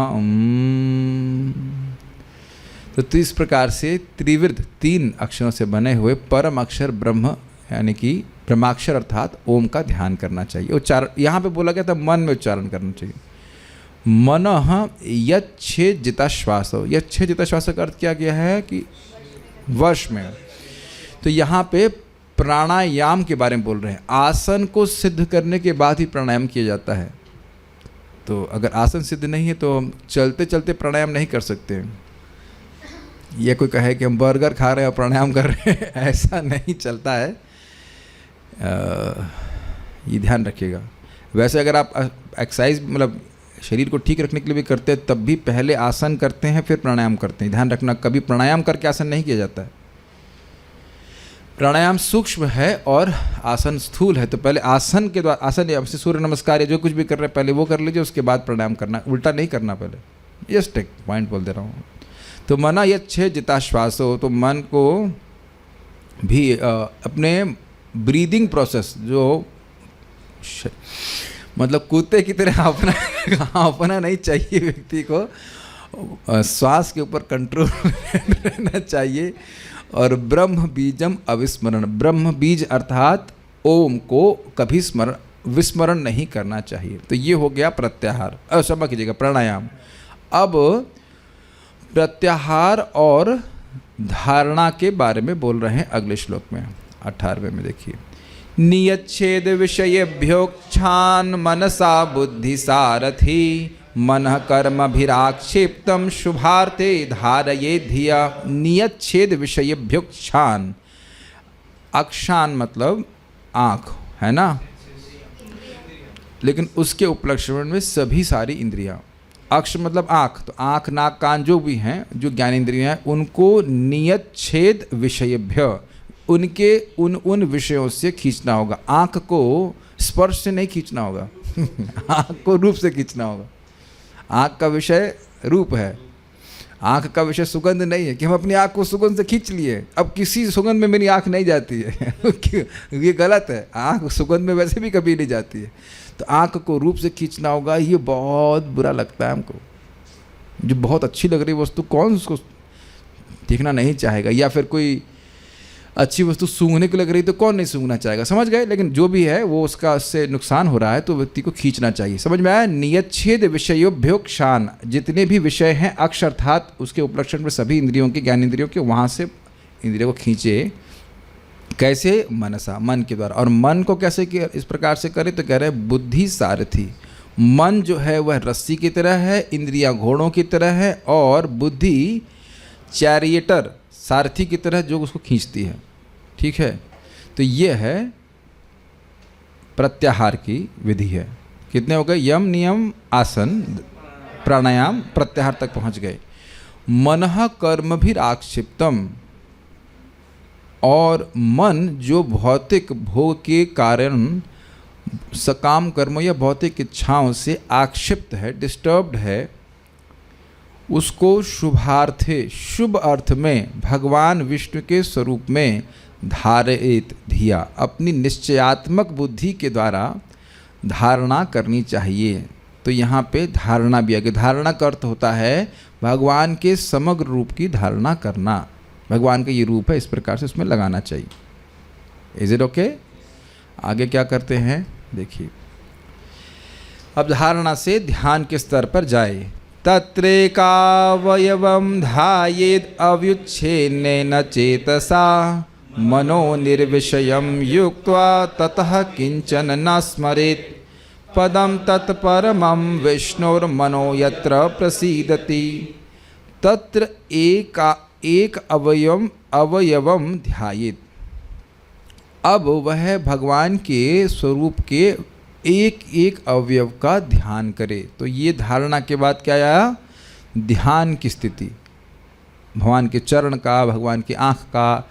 तो इस प्रकार से त्रिविध 3 अक्षरों से बने हुए परम अक्षर ब्रह्म यानी कि ब्रह्माक्षर अर्थात ओम का ध्यान करना चाहिए। उच्चारण यहाँ पे बोला गया था मन में उच्चारण करना चाहिए। मनः यच्छे जिताश्वास, यच्छे जिताश्वास का अर्थ क्या किया है कि वर्ष में। तो यहाँ पे प्राणायाम के बारे में बोल रहे हैं। आसन को सिद्ध करने के बाद ही प्राणायाम किया जाता है। तो अगर आसन सिद्ध नहीं है तो हम चलते चलते प्राणायाम नहीं कर सकते। यह कोई कहे कि हम बर्गर खा रहे हैं और प्राणायाम कर रहे हैं, ऐसा नहीं चलता है। ये ध्यान रखिएगा। वैसे अगर आप एक्सरसाइज मतलब शरीर को ठीक रखने के लिए भी करते हैं तब भी पहले आसन करते हैं फिर प्राणायाम करते हैं। ध्यान रखना, कभी प्राणायाम करके आसन नहीं किया जाता है। प्राणायाम सूक्ष्म है और आसन स्थूल है। तो पहले आसन के द्वारा, आसन या सूर्य नमस्कार या जो कुछ भी कर रहे हैं पहले वो कर लीजिए, उसके बाद प्राणायाम करना, उल्टा नहीं करना पहले। जस्ट एक पॉइंट बोल दे रहा हूँ। तो मना यच्छे जिताश्वास हो, तो मन को भी अपने ब्रीदिंग प्रोसेस जो मतलब कुत्ते की तरह अपना नहीं चाहिए, व्यक्ति को श्वास के ऊपर कंट्रोल रहना चाहिए। और ब्रह्म बीजम अविस्मरण, ब्रह्म बीज अर्थात ओम को कभी विस्मरण नहीं करना चाहिए। तो ये हो गया प्रत्याहार, क्षमा कीजिएगा प्राणायाम। अब प्रत्याहार और धारणा के बारे में बोल रहे हैं अगले श्लोक में 18वें में। देखिए, नियच्छेद विषयेभ्योक्षान मनसा बुद्धि सारथी मन कर्मभिराक्षिप्तम शुभार्थे धारये धिया। नियच्छेद विषयेभ्योक्षान, अक्षान मतलब आँख है ना, लेकिन उसके उपलक्षण में सभी सारी इंद्रियां। अक्ष मतलब आँख, तो आँख नाक कान जो भी हैं, जो ज्ञान इंद्रियां हैं, उनको नियच्छेद विषयेभ्य, उनके उन विषयों से खींचना होगा। आँख को स्पर्श से नहीं खींचना होगा आँख को रूप से खींचना होगा। आँख का विषय रूप है, आँख का विषय सुगंध नहीं है कि हम अपनी आँख को सुगंध से खींच लिए, अब किसी सुगंध में मेरी आँख नहीं जाती है ये गलत है। आँख सुगंध में वैसे भी कभी नहीं जाती है। तो आँख को रूप से खींचना होगा। ये बहुत बुरा लगता है हमको। जो बहुत अच्छी लग रही वस्तु कौन उसको देखना नहीं चाहेगा, या फिर कोई अच्छी वस्तु सूंघने को लग रही तो कौन नहीं सूंघना चाहेगा, समझ गए। लेकिन जो भी है वो उसका उससे नुकसान हो रहा है तो व्यक्ति को खींचना चाहिए। समझ में आया? नियच्छेद विषयोभ्योक्षान, जितने भी विषय हैं अक्ष अर्थात उसके उपलक्षण में सभी इंद्रियों के, ज्ञान इंद्रियों के, वहाँ से इंद्रियों को खींचे। कैसे? मनसा, मन के द्वारा। और मन को कैसे इस प्रकार से करे तो कह रहे हैं बुद्धि सारथी। मन जो है वह रस्सी की तरह है, इंद्रियां घोड़ों की तरह है, और बुद्धि चैरिएटर सारथी की तरह जो उसको खींचती है। ठीक है, तो ये है प्रत्याहार की विधि है। कितने हो गए? यम नियम आसन प्राणायाम प्रत्याहार तक पहुंच गए। मनः कर्म भी आक्षिप्तम, और मन जो भौतिक भोग के कारण सकाम कर्मों या भौतिक इच्छाओं से आक्षिप्त है, डिस्टर्ब्ड है, उसको शुभार्थे शुभ अर्थ में भगवान विष्णु के स्वरूप में धारयेत धिया, अपनी निश्चयात्मक बुद्धि के द्वारा धारणा करनी चाहिए। तो यहाँ पे धारणा भी आगे, धारणा का अर्थ होता है भगवान के समग्र रूप की धारणा करना। भगवान का ये रूप है, इस प्रकार से उसमें लगाना चाहिए। Is it okay? आगे क्या करते हैं देखिए। अब धारणा से ध्यान के स्तर पर जाए। तत्रेकावयवं ध्यायेत् अव्युच्छिन्नेन चेतसा मनो निर्विषयं युक्त्वा ततः किंचन न स्मरेत् पदम तत्परमं विष्णोर्मनो यत्र प्रसीदति तत्र एक अवयवं ध्यायेत्। अब वह भगवान के स्वरूप के एक एक अवयव का ध्यान करे। तो ये धारणा के बाद क्या आया? ध्यान की स्थिति, भगवान के चरण का, भगवान की आँख का।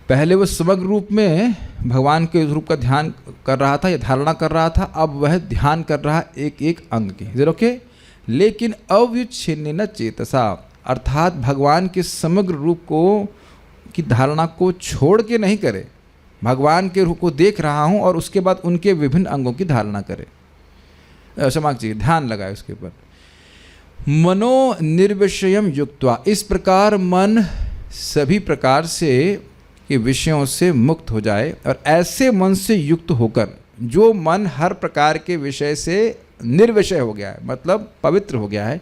पहले वो समग्र रूप में भगवान के रूप का ध्यान कर रहा था या धारणा कर रहा था, अब वह ध्यान कर रहा है एक एक अंग की। Is okay? लेकिन अव्युच्छिन्नेन चेतसा, अर्थात भगवान के समग्र रूप को की धारणा को छोड़ के नहीं करे। भगवान के रूप को देख रहा हूँ और उसके बाद उनके विभिन्न अंगों की धारणा करे, समाज चाहिए, ध्यान लगाए उसके ऊपर। मनो निर्विषयम युक्त्वा, इस प्रकार मन सभी प्रकार से के विषयों से मुक्त हो जाए। और ऐसे मन से युक्त होकर, जो मन हर प्रकार के विषय से निर्विषय हो गया है, मतलब पवित्र हो गया है,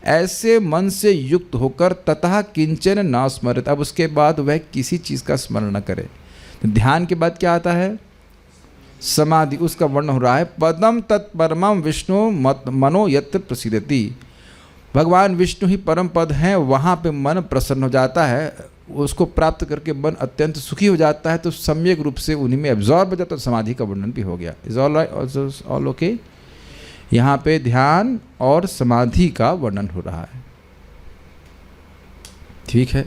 ऐसे मन से युक्त होकर ततः किंचन न स्मरत, अब उसके बाद वह किसी चीज़ का स्मरण न करे। तो ध्यान के बाद क्या आता है? समाधि, उसका वर्णन हो रहा है। पदम तत्परमं विष्णु मनो यत्र प्रसीदति, भगवान विष्णु ही परम पद हैं, वहाँ पे मन प्रसन्न हो जाता है, उसको प्राप्त करके मन अत्यंत सुखी हो जाता है। तो सम्यक रूप से उन्हीं में एब्जॉर्ब हो जाता है। तो समाधि का वर्णन भी हो गया। Is all right? All okay? यहाँ पे ध्यान और समाधि का वर्णन हो रहा है। ठीक है?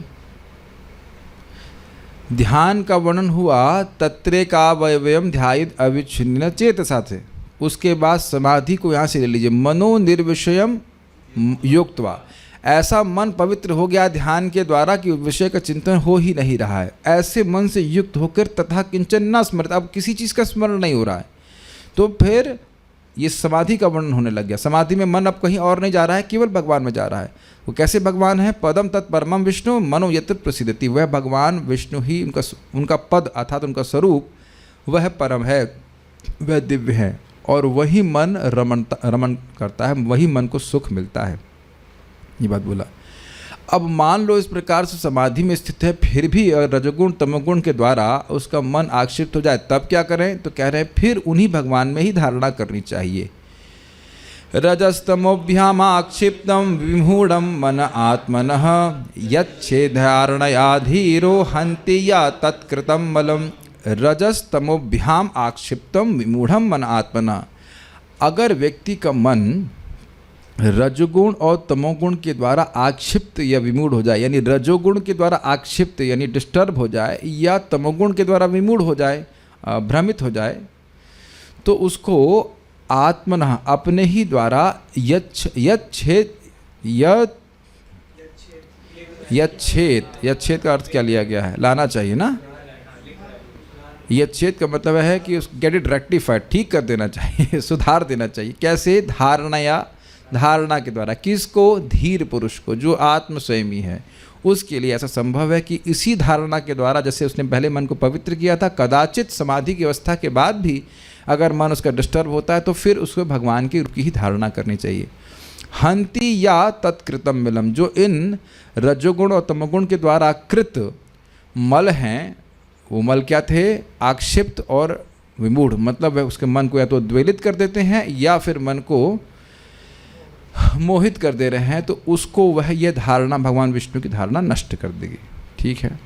ध्यान का वर्णन हुआ तत्रेकावयवं ध्यायेत् अव्युच्छिन्नेन चेतसा से। उसके बाद समाधि को यहाँ से ले लीजिए। मनो निर्विषयम युक्त्वा, ऐसा मन पवित्र हो गया ध्यान के द्वारा कि विषय का चिंतन हो ही नहीं रहा है। ऐसे मन से युक्त होकर तथा किंचन न स्मृत, अब किसी चीज़ का स्मरण नहीं हो रहा है। तो फिर ये समाधि का वर्णन होने लग गया। समाधि में मन अब कहीं और नहीं जा रहा है, केवल भगवान में जा रहा है। वो कैसे भगवान है? पदम तत्परमं विष्णु मनो यत्र प्रसीदति, वह भगवान विष्णु ही उनका पद अर्थात उनका स्वरूप वह परम है, वह दिव्य है, और वही मन रमण करता है, वही मन को सुख मिलता है। ये बात बोला। अब मान लो इस प्रकार से समाधि में स्थित है, फिर भी रजोगुण तमोगुण के द्वारा उसका मन आक्षिप्त हो जाए, तब क्या करें? तो कह रहे हैं फिर उन्हीं भगवान में ही धारणा करनी चाहिए। रजस्तमोभ्याम आक्षिप्तम विमूढ़म मन आत्मनः यच्छेधारणया धीरो हन्ति या तत्कृतं बलम। रजस्तमोभ्याम आक्षिप्तम विमूढ़म मन आत्मनः, अगर व्यक्ति का मन रजोगुण और तमोगुण के द्वारा आक्षिप्त या विमूढ़ हो जाए, यानी रजोगुण के द्वारा आक्षिप्त यानी डिस्टर्ब हो जाए, या तमोगुण के द्वारा विमूढ़ हो जाए, भ्रमित हो जाए, तो उसको आत्मनः अपने ही द्वारा यच्छेद का अर्थ क्या लिया गया है? लाना चाहिए ना। यच्छेद का मतलब है कि गेट इट रेक्टिफाइड, ठीक कर देना चाहिए, सुधार देना चाहिए। कैसे? धारणा के द्वारा। किसको? धीर पुरुष को, जो आत्म स्वयं है, उसके लिए ऐसा संभव है कि इसी धारणा के द्वारा, जैसे उसने पहले मन को पवित्र किया था, कदाचित समाधि की अवस्था के बाद भी अगर मन उसका डिस्टर्ब होता है तो फिर उसको भगवान की ही धारणा करनी चाहिए। हंति या तत्कृतम मिलम, जो इन रजोगुण और तमोगुण के द्वारा कृत मल हैं, वो मल क्या थे? आक्षिप्त और विमूढ़, मतलब उसके मन को या तो द्वेलित कर देते हैं या फिर मन को मोहित कर दे रहे हैं, तो उसको वह यह धारणा, भगवान विष्णु की धारणा नष्ट कर देगी। ठीक है?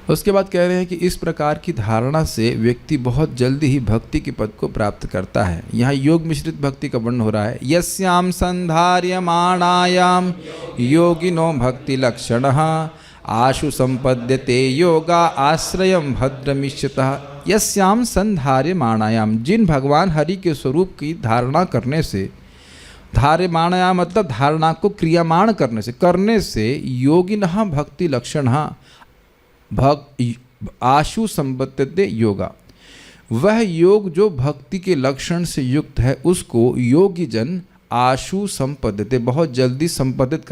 उसके बाद कह रहे हैं कि इस प्रकार की धारणा से व्यक्ति बहुत जल्दी ही भक्ति के पद को प्राप्त करता है। यहाँ योग मिश्रित भक्ति का वर्णन हो रहा है। यस्याम संधार्यमाणायाम योगिनो भक्ति लक्षणः आशु संपद्यते योगा आश्रयम भद्रमिष्यतः। यस्याम संधार्यमाणायाम, जिन भगवान हरि के स्वरूप की धारणा करने से, धार्यमाणायाम मतलब धारणा को क्रियामाण करने से योगिनः भक्ति लक्षणः आशु संपद्यते योगा, वह योग जो भक्ति के लक्षण से युक्त है उसको योगी जन आशु संपद्यते, बहुत जल्दी संपादित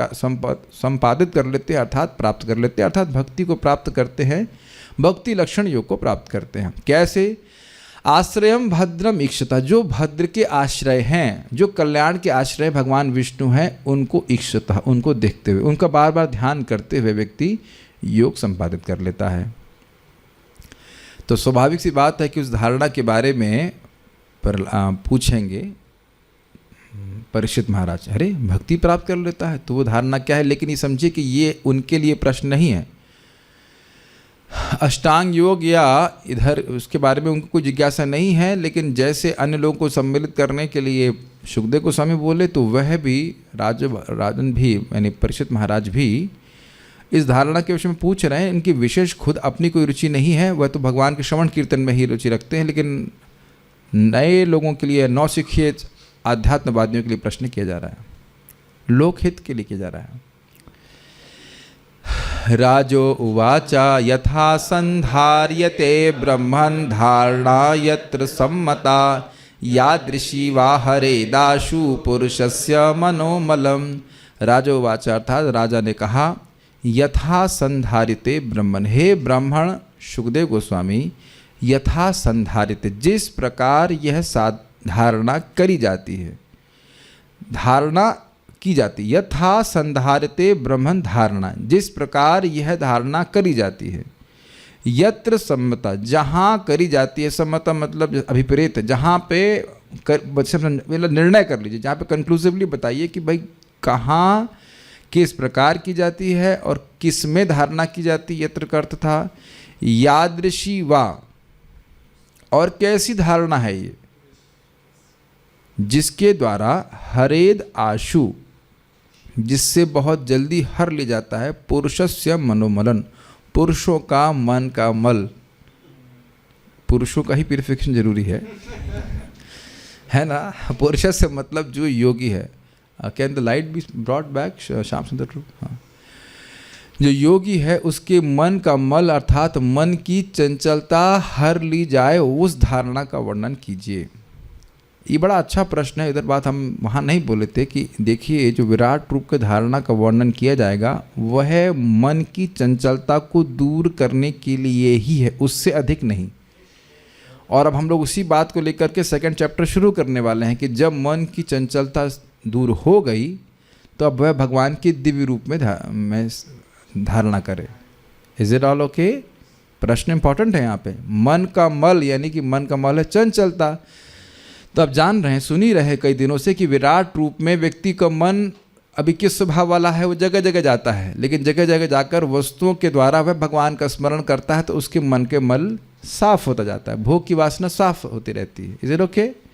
कर लेते हैं, अर्थात प्राप्त कर लेते हैं, अर्थात भक्ति को प्राप्त करते हैं, भक्ति लक्षण योग को प्राप्त करते हैं। कैसे? आश्रयम भद्रम इक्षता, जो भद्र के आश्रय हैं, जो कल्याण के आश्रय भगवान विष्णु हैं, उनको इक्षता, उनको देखते हुए, उनका बार बार ध्यान करते हुए व्यक्ति योग संपादित कर लेता है। तो स्वाभाविक सी बात है कि उस धारणा के बारे में पूछेंगे परीक्षित महाराज, अरे भक्ति प्राप्त कर लेता है तो वो धारणा क्या है? लेकिन ये समझिए कि ये उनके लिए प्रश्न नहीं है। अष्टांग योग या इधर उसके बारे में उनको कोई जिज्ञासा नहीं है, लेकिन जैसे अन्य लोगों को सम्मिलित करने के लिए सुखदेव गोस्वामी बोले, तो वह भी राजन भी यानी परीक्षित महाराज भी इस धारणा के विषय में पूछ रहे हैं। इनकी विशेष खुद अपनी कोई रुचि नहीं है, वह तो भगवान के श्रवण कीर्तन में ही रुचि रखते हैं, लेकिन नए लोगों के लिए, नौसिखिए आध्यात्मवादियों के लिए प्रश्न किया जा रहा है, लोकहित के लिए किया जा रहा है। राजो उवाचा यथा संधार्यते ब्रह्मन् धारणा यत्र सम्मता यादृशी वा हरेदाशु पुरुषस्य मनोमलम। राजो उवाचा अर्थात राजा ने कहा, यथा संधारिते ब्रह्मन्, हे ब्राह्मण सुखदेव गोस्वामी, यथा संधारिते, जिस प्रकार यह धारणा करी जाती है, धारणा की जाती, यथा संधारिते ब्रह्मन् धारणा, जिस प्रकार यह धारणा करी जाती है, यत्र सम्मता, जहाँ करी जाती है, सम्मता मतलब अभिप्रेत, जहाँ पे निर्णय कर लीजिए, जहाँ पे कंक्लूसिवली बताइए कि भाई कहाँ किस प्रकार की जाती है और किस में धारणा की जाती। यत्र का अर्थ था यादृशी वा, और कैसी धारणा है ये, जिसके द्वारा हरेद आशु, जिससे बहुत जल्दी हर ले जाता है, पुरुषस्य मनोमलन, पुरुषों का मन का मल, पुरुषों का ही प्यूरिफिकेशन जरूरी है ना। पुरुषस्य मतलब जो योगी है। Can the light be brought back Shyam सुंदर रूप? हाँ, जो योगी है उसके मन का मल अर्थात मन की चंचलता हर ली जाए, उस धारणा का वर्णन कीजिए। ये बड़ा अच्छा प्रश्न है। इधर बात हम वहाँ नहीं बोले थे कि देखिए जो विराट रूप के धारणा का वर्णन किया जाएगा वह मन की चंचलता को दूर करने के लिए ही है, उससे अधिक नहीं। और अब हम लोग उसी बात को लेकर के सेकंड चैप्टर शुरू करने वाले हैं कि जब मन की चंचलता दूर हो गई तो अब वह भगवान के दिव्य रूप में धारणा करे। Is it all okay? प्रश्न इंपॉर्टेंट है यहाँ पे। मन का मल यानी कि मन का मल है चंचलता। तो आप जान रहे हैं, सुन ही रहे कई दिनों से कि विराट रूप में व्यक्ति का मन अभी किस स्वभाव वाला है, वो जगह जगह जाता है, लेकिन जगह जगह जाकर वस्तुओं के द्वारा वह भगवान का स्मरण करता है तो उसके मन के मल साफ होता जाता है, भोग की वासना साफ होती रहती है। Is it okay?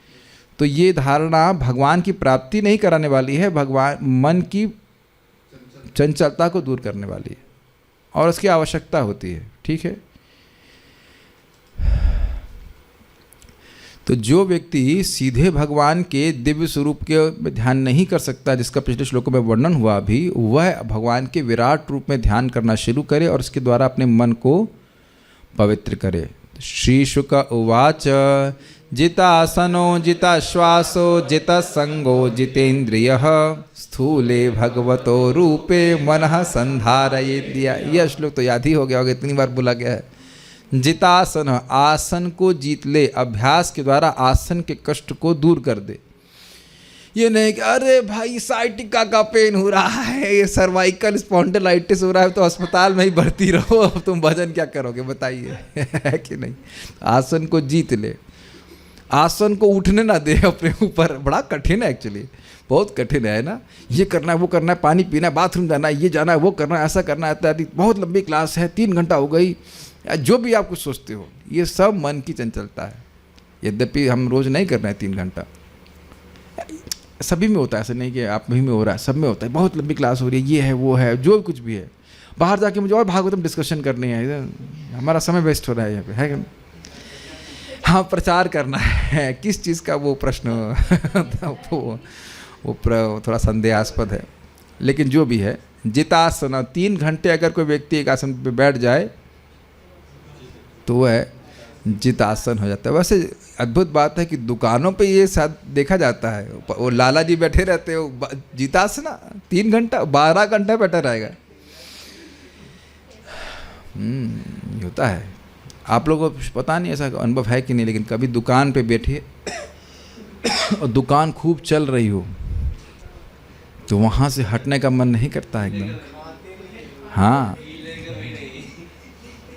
तो ये धारणा भगवान की प्राप्ति नहीं कराने वाली है, भगवान मन की चंचलता को दूर करने वाली है और उसकी आवश्यकता होती है। ठीक है? तो जो व्यक्ति सीधे भगवान के दिव्य स्वरूप के ध्यान नहीं कर सकता, जिसका पिछले श्लोकों में वर्णन हुआ अभी, वह भगवान के विराट रूप में ध्यान करना शुरू करे और उसके द्वारा अपने मन को पवित्र करे। श्री शुक उवाच जितासनो जिताश्वासो जितसंगो जितेन्द्रियः स्थूले भगवतो रूपे मनः संधारयेत्। यह श्लोक तो याद ही हो गया होगा, इतनी बार बोला गया है। जितासन, आसन को जीत ले, अभ्यास के द्वारा आसन के कष्ट को दूर कर दे। ये नहीं कि अरे भाई साइटिका का पेन हो रहा है, ये सर्वाइकल स्पॉन्डिलाइटिस हो रहा है तो अस्पताल में ही भर्ती रहो, अब तुम भजन क्या करोगे बताइए? है कि नहीं? आसन को जीत ले, आसन को उठने ना दे अपने ऊपर। बड़ा कठिन है एक्चुअली, बहुत कठिन है ना। ये करना है, वो करना है, पानी पीना है, बाथरूम जाना है, ये जाना है, वो करना है, ऐसा करना है इत्यादि। बहुत लंबी क्लास है, 3 घंटा हो गई, जो भी आप कुछ सोचते हो, ये सब मन की चंचलता है। यद्यपि हम रोज़ नहीं कर रहे हैं 3 घंटा, सभी में होता है, ऐसा नहीं कि आप भी में हो रहा है, सब में होता है। बहुत लंबी क्लास हो रही है, ये है वो है, जो कुछ भी है, बाहर जाके मुझे और भागवतम डिस्कशन करनी है, हमारा समय वेस्ट हो रहा है यहाँ पे, है कि? हाँ, प्रचार करना है किस चीज़ का, वो प्रश्न वो थोड़ा संदेहास्पद है। लेकिन जो भी है, जितासन, 3 घंटे अगर कोई व्यक्ति एक आसन पे बैठ जाए तो वह जितासन हो जाता है। वैसे अद्भुत बात है कि दुकानों पे ये शायद देखा जाता है, वो लाला जी बैठे रहते हो जितासना 3 घंटा 12 घंटा बैठा रहेगा। होता है। आप लोगों को पता नहीं ऐसा अनुभव है कि नहीं, लेकिन कभी दुकान पे बैठे और दुकान खूब चल रही हो तो वहाँ से हटने का मन नहीं करता एकदम। हाँ,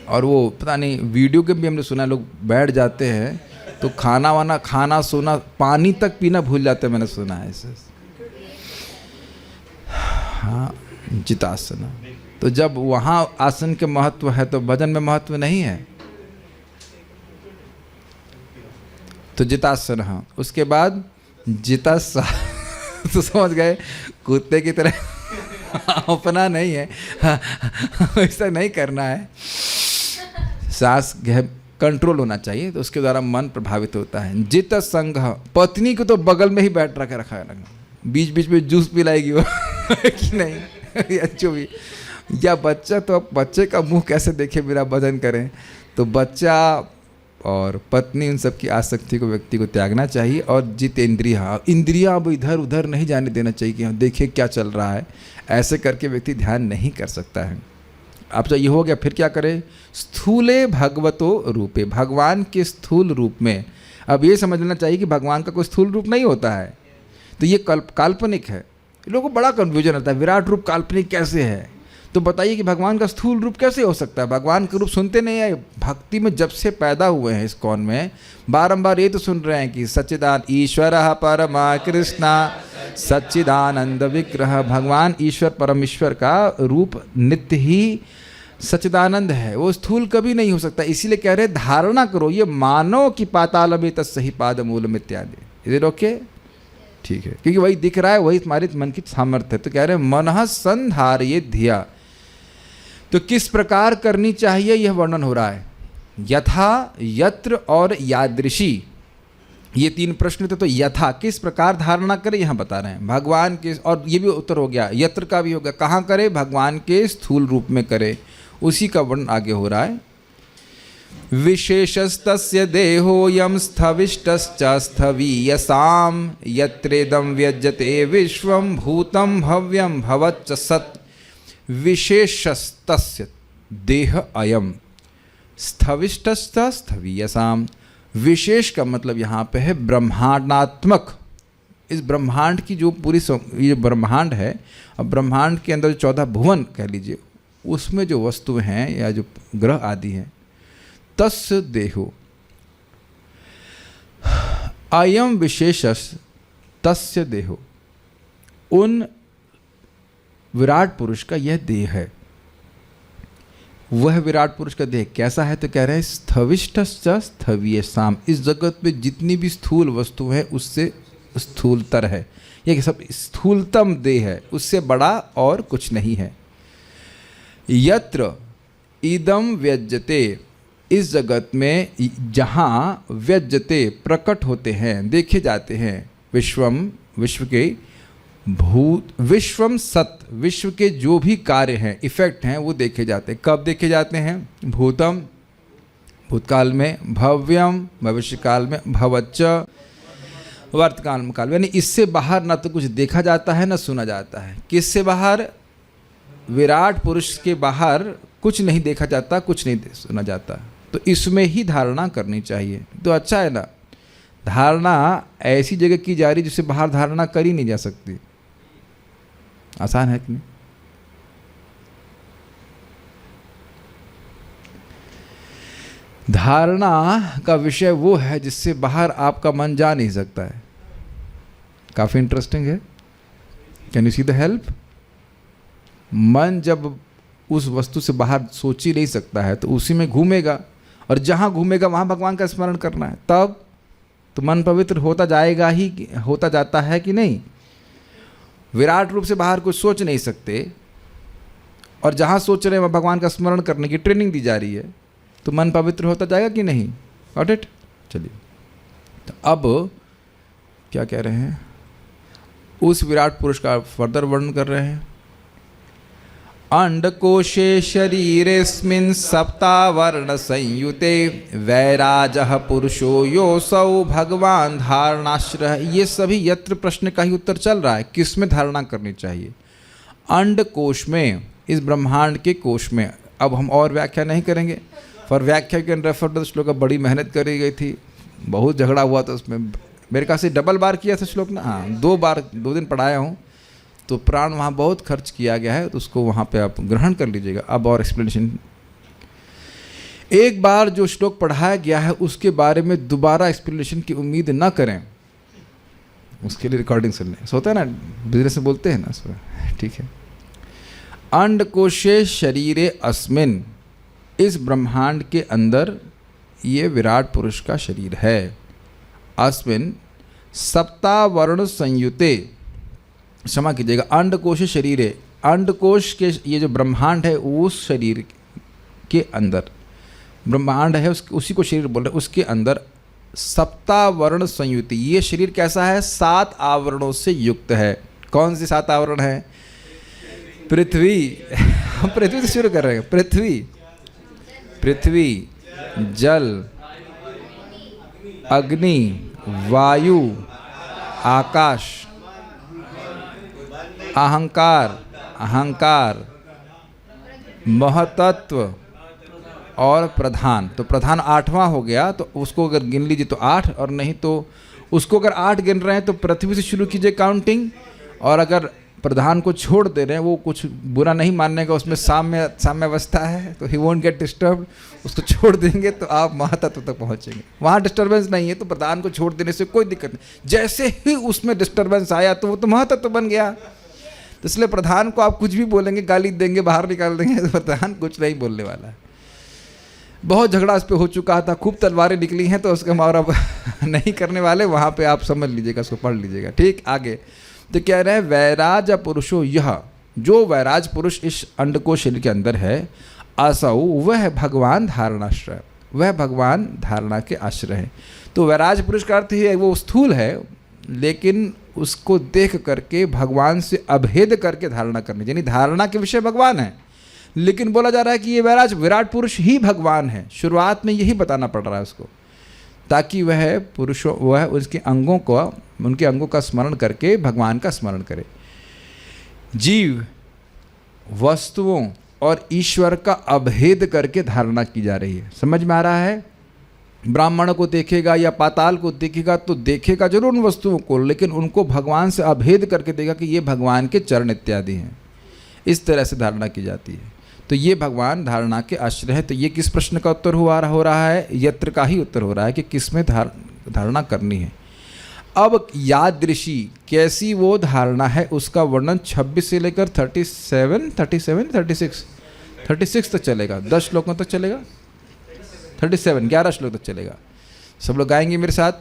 और वो पता नहीं वीडियो गेम भी हमने सुना, लोग बैठ जाते हैं तो खाना वाना खाना सोना पानी तक पीना भूल जाते हैं, मैंने सुना है ऐसे। हाँ, जितासना। तो जब वहाँ आसन के महत्व है तो भजन में महत्व नहीं है। तो जितासन। हाँ, उसके बाद जितासा तो समझ गए, कुत्ते की तरह अपना नहीं है, ऐसा नहीं करना है। सांस कंट्रोल होना चाहिए, तो उसके द्वारा मन प्रभावित होता है। जित संग, पत्नी को तो बगल में ही बैठ रखा है, बीच बीच में जूस पिलाएगी वो कि नहीं जो भी, या बच्चा, तो अब बच्चे का मुंह कैसे देखे बिना भजन करें। तो बच्चा और पत्नी, उन सब की आसक्ति को व्यक्ति को त्यागना चाहिए। और जितेंद्रिया, इंद्रियां अब इधर उधर नहीं जाने देना चाहिए कि हाँ देखे क्या चल रहा है, ऐसे करके व्यक्ति ध्यान नहीं कर सकता है। अब तो ये हो गया, फिर क्या करे, स्थूले भगवतो रूपे, भगवान के स्थूल रूप में। अब ये समझ लेना चाहिए कि भगवान का कोई स्थूल रूप नहीं होता है, तो ये काल्पनिक है। लोगों को बड़ा कन्फ्यूजन रहता है, विराट रूप काल्पनिक कैसे है, तो बताइए कि भगवान का स्थूल रूप कैसे हो सकता है। भगवान का रूप सुनते नहीं है, भक्ति में जब से पैदा हुए हैं इस कौन में, बारंबार ये तो सुन रहे हैं कि सच्चिदान ईश्वरः परमा कृष्णा सच्चिदानंद विग्रह। भगवान ईश्वर परमेश्वर का रूप नित्य ही सच्चिदानंद है, वो स्थूल कभी नहीं हो सकता। इसीलिए कह रहे धारणा करो, ये मानो कि पाताल में तस्सहि पाद मूलम इत्यादि। इधर ओके, ठीक है, क्योंकि वही दिख रहा है, वही तुम्हारे मन की सामर्थ्य है। तो कह रहे मनः संधारये धिया, तो किस प्रकार करनी चाहिए यह वर्णन हो रहा है। यथा, यत्र और यादृशी, ये 3 प्रश्न थे। तो यथा किस प्रकार धारणा करें यहाँ बता रहे हैं, भगवान के, और ये भी उत्तर हो गया, यत्र का भी हो गया, कहाँ करे, भगवान के स्थूल रूप में करे, उसी का वर्णन आगे हो रहा है। विशेषस्तस्य देहोयं स्थविष्टश्च स्थवीयसाम यत्रेदं व्यज्यते विश्वं भूतं भव्यं भवच्च सत्। विशेषस्तस्य देह अयम स्थविष्टश्च स्थवीयसाम। विशेष का मतलब यहाँ पे है ब्रह्मांडात्मक। इस ब्रह्मांड की जो पूरी ये ब्रह्मांड है, अब ब्रह्मांड के अंदर जो 14 भुवन कह लीजिए, उसमें जो वस्तुएं हैं या जो ग्रह आदि हैं, तस्य देहो अयम विशेषस तस्य देहो, उन विराट पुरुष का यह देह है। वह विराट पुरुष का देह कैसा है, तो कह रहे हैं स्थविष्टश्च स्थवीयसाम। इस जगत में जितनी भी स्थूल वस्तु है उससे स्थूलतर है, ये सब स्थूलतम देह है, उससे बड़ा और कुछ नहीं है। यत्र इदम व्यज्यते, इस जगत में जहाँ व्यज्यते प्रकट होते हैं, देखे जाते हैं, विश्वम, विश्व के, भूत, विश्वम सत, विश्व के जो भी कार्य हैं, इफेक्ट हैं, वो देखे जाते हैं। कब देखे जाते हैं, भूतम भूतकाल में, भव्यम भविष्य काल में, भवच्च वर्तमान काल में। यानी इससे बाहर ना तो कुछ देखा जाता है ना सुना जाता है। किससे बाहर, विराट पुरुष के बाहर कुछ नहीं देखा जाता, कुछ नहीं सुना जाता। तो इसमें ही धारणा करनी चाहिए। तो अच्छा है ना, धारणा ऐसी जगह की जा रही जिससे बाहर धारणा कर ही नहीं जा सकती। आसान है कि नहीं? धारणा का विषय वो है जिससे बाहर आपका मन जा नहीं सकता है। काफी इंटरेस्टिंग है। Can you see the help? मन जब उस वस्तु से बाहर सोच ही नहीं सकता है तो उसी में घूमेगा, और जहाँ घूमेगा वहाँ भगवान का स्मरण करना है, तब तो मन पवित्र होता जाएगा ही, होता जाता है कि नहीं। विराट रूप से बाहर कुछ सोच नहीं सकते, और जहाँ सोच रहे हैं वहाँ भगवान का स्मरण करने की ट्रेनिंग दी जा रही है, तो मन पवित्र होता जाएगा कि नहीं। Got it? चलिए, तो अब क्या कह रहे हैं, उस विराट पुरुष का फर्दर वर्णन कर रहे हैं। अंडकोशे शरीरेस्मिन् सप्तावर्ण संयुते वैराजः पुरुषो योऽसौ भगवान धारणाश्रय। ये सभी यत्र प्रश्न का ही उत्तर चल रहा है, किस में धारणा करनी चाहिए। अंडकोश में, इस ब्रह्मांड के कोश में। अब हम और व्याख्या नहीं करेंगे, फॉर व्याख्या कैन रेफर टू श्लोक। बड़ी मेहनत करी गई थी, बहुत झगड़ा हुआ था उसमें, मेरे ख्याल से डबल बार किया था श्लोक ना, हाँ 2 बार 2 दिन पढ़ाया हूँ, तो प्राण वहाँ बहुत खर्च किया गया है, तो उसको वहाँ पे आप ग्रहण कर लीजिएगा। अब और एक्सप्लेनेशन, एक बार जो श्लोक पढ़ाया गया है उसके बारे में दोबारा एक्सप्लेनेशन की उम्मीद ना करें, उसके लिए रिकॉर्डिंग सुन लें। होता है ना, बिजनेस में बोलते हैं ना, सो ठीक है। अंडकोशे शरीरे अस्मिन, इस ब्रह्मांड के अंदर ये विराट पुरुष का शरीर है। अस्मिन सप्तावर्ण संयुते, क्षमा कीजिएगा, अंडकोश शरीर है, अंडकोश के ये जो ब्रह्मांड है उस शरीर के अंदर, ब्रह्मांड है उसी को शरीर बोल रहे हैं, उसके अंदर सप्तावर्ण संयुति, ये शरीर कैसा है, 7 आवरणों से युक्त है। कौन से 7 आवरण है? पृथ्वी, हम पृथ्वी से शुरू कर रहे हैं। पृथ्वी, जल, अग्नि, वायु, आकाश, अहंकार, महतत्व और प्रधान। तो प्रधान 8वां हो गया, तो उसको अगर गिन लीजिए तो 8, और नहीं तो उसको अगर 8 गिन रहे हैं तो पृथ्वी से शुरू कीजिए काउंटिंग, और अगर प्रधान को छोड़ दे रहे हैं, वो कुछ बुरा नहीं मानने का, उसमें साम्य अवस्था है, तो ही वोंट गेट डिस्टर्ब, उसको छोड़ देंगे तो आप महातत्व तक पहुंचेंगे। वहाँ डिस्टर्बेंस नहीं है, तो प्रधान को छोड़ देने से कोई दिक्कत नहीं। जैसे ही उसमें डिस्टर्बेंस आया तो वो तो महातत्व बन गया। तो इसलिए प्रधान को आप कुछ भी बोलेंगे, गाली देंगे, बाहर निकाल देंगे, तो प्रधान कुछ नहीं बोलने वाला है। बहुत झगड़ा इस पर हो चुका था, खूब तलवारें निकली हैं, तो उसका हमारा नहीं करने वाले, वहाँ पे आप समझ लीजिएगा, उसको पढ़ लीजिएगा। ठीक, आगे तो कह रहे हैं वैराज पुरुषो, यह जो वैराज पुरुष इस अंडकोश शरीर के अंदर है, असौ वह भगवान धारणाश्रय, वह भगवान धारणा के आश्रय है। तो वैराज पुरुष का अर्थ है वो स्थूल है, लेकिन उसको देख करके भगवान से अभेद करके धारणा करनी, यानी धारणा के विषय भगवान है, लेकिन बोला जा रहा है कि ये विराट पुरुष ही भगवान है। शुरुआत में यही बताना पड़ रहा है उसको, ताकि वह पुरुषों, वह उसके अंगों को, उनके अंगों का स्मरण करके भगवान का स्मरण करे। जीव, वस्तुओं और ईश्वर का अभेद करके धारणा की जा रही है। समझ में आ रहा है? ब्राह्मण को देखेगा या पाताल को देखेगा तो देखेगा जरूर उन वस्तुओं को, लेकिन उनको भगवान से अभेद करके देगा कि ये भगवान के चरण इत्यादि हैं। इस तरह से धारणा की जाती है। तो ये भगवान धारणा के आश्रय है। तो ये किस प्रश्न का उत्तर हो रहा है? यत्र का ही उत्तर हो रहा है कि किस में धारणा करनी है। अब यादृशी कैसी वो धारणा है, उसका वर्णन 26 से लेकर 36 तक चलेगा। 10 श्लोकों तक चलेगा, 11 श्लोक तक चलेगा। सब लोग गाएंगे मेरे साथ।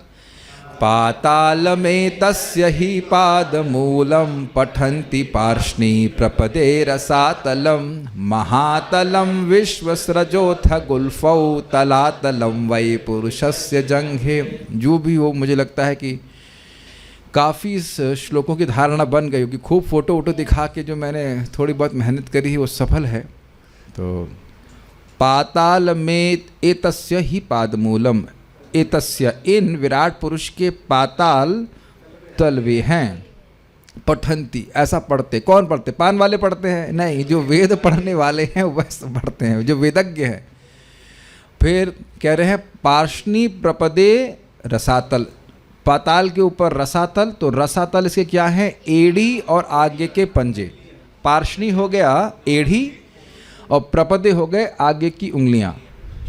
पाताल में तस्य ही पादमूलम पठन्ति पार्ष्णी प्रपदे रसातलम महातलम विश्वस्रजोथ गुल्फौ तलातलम वै पुरुषस्य जंघे। जो भी हो, मुझे लगता है कि काफ़ी श्लोकों की धारणा बन गई होगी। खूब फोटो वोटो दिखा के जो मैंने थोड़ी बहुत मेहनत करी है वो सफल है। तो पाताल में एतस्य ही पादमूलम, एतस्य इन विराट पुरुष के पाताल तलवे हैं। पठन्ति ऐसा पढ़ते, कौन पढ़ते? पान वाले पढ़ते हैं? नहीं, जो वेद पढ़ने वाले हैं वह पढ़ते हैं, जो वेदज्ञ हैं। फिर कह रहे हैं पार्ष्णी प्रपदे रसातल, पाताल के ऊपर रसातल। तो रसातल इसके क्या है? एड़ी और आगे के पंजे। पार्ष्णी हो गया एड़ी और प्रपदे हो गए आगे की उंगलियां।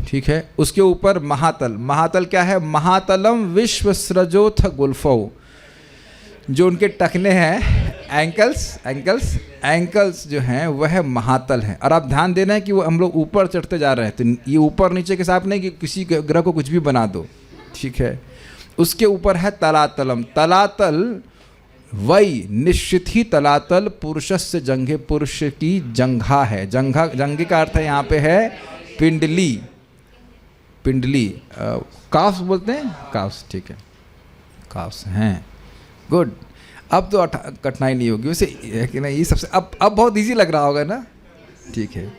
ठीक है। उसके ऊपर महातल, महातल क्या है? महातलम विश्व स्रजोथ गुल्फो, जो उनके टखने हैं, एंकल्स जो हैं वह महातल हैं। और आप ध्यान देना है कि वो हम लोग ऊपर चढ़ते जा रहे हैं, तो ये ऊपर नीचे के साथ नहीं कि किसी ग्रह को कुछ भी बना दो। ठीक है। उसके ऊपर है तलातलम, तलातल वही निश्चित ही तलातल पुरुषस्य जंघे, पुरुष की जंघा है। जंघा, जंघे का अर्थ है यहाँ पे है पिंडली। पिंडली, काफ्स बोलते हैं, काफ्स, ठीक है, काफ्स हैं, गुड। अब तो कठिनाई नहीं होगी वैसे, है कि नहीं? ये सबसे अब बहुत इजी लग रहा होगा ना, ठीक है।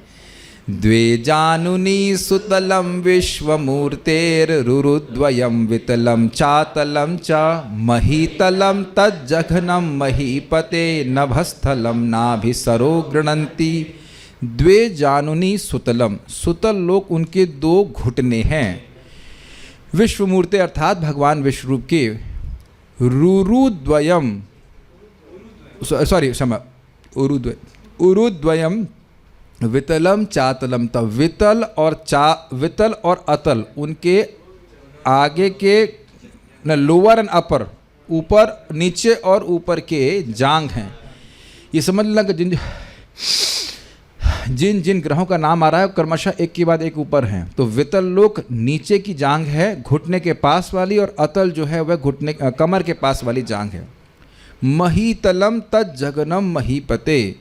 द्वे जानुनी सुतलम विश्वमूर्तेर्रुरुद्वयं वितलं चातलं च महीतलं तज्जघनं महीपते नभस्थलं नाभिसरो गृणन्ति। द्वे जानुनी सुतलम, सुतल लोक उनके दो घुटने हैं। विश्वमूर्ते अर्थात भगवान विश्वरूप के, रुरुद्वयम, सॉरी क्षमा, उरुद्वयम वितलम चातलम, तब वितल और अतल उनके आगे के न लोअर एंड अपर, ऊपर नीचे और ऊपर के जांग हैं। ये समझ लग जिन जिन ग्रहों का नाम आ रहा है क्रमशः एक के बाद एक ऊपर हैं। तो वितल लोक नीचे की जांग है, घुटने के पास वाली, और अतल जो है वह घुटने कमर के पास वाली जांग है। महीतलम तज्जघनम महीपते,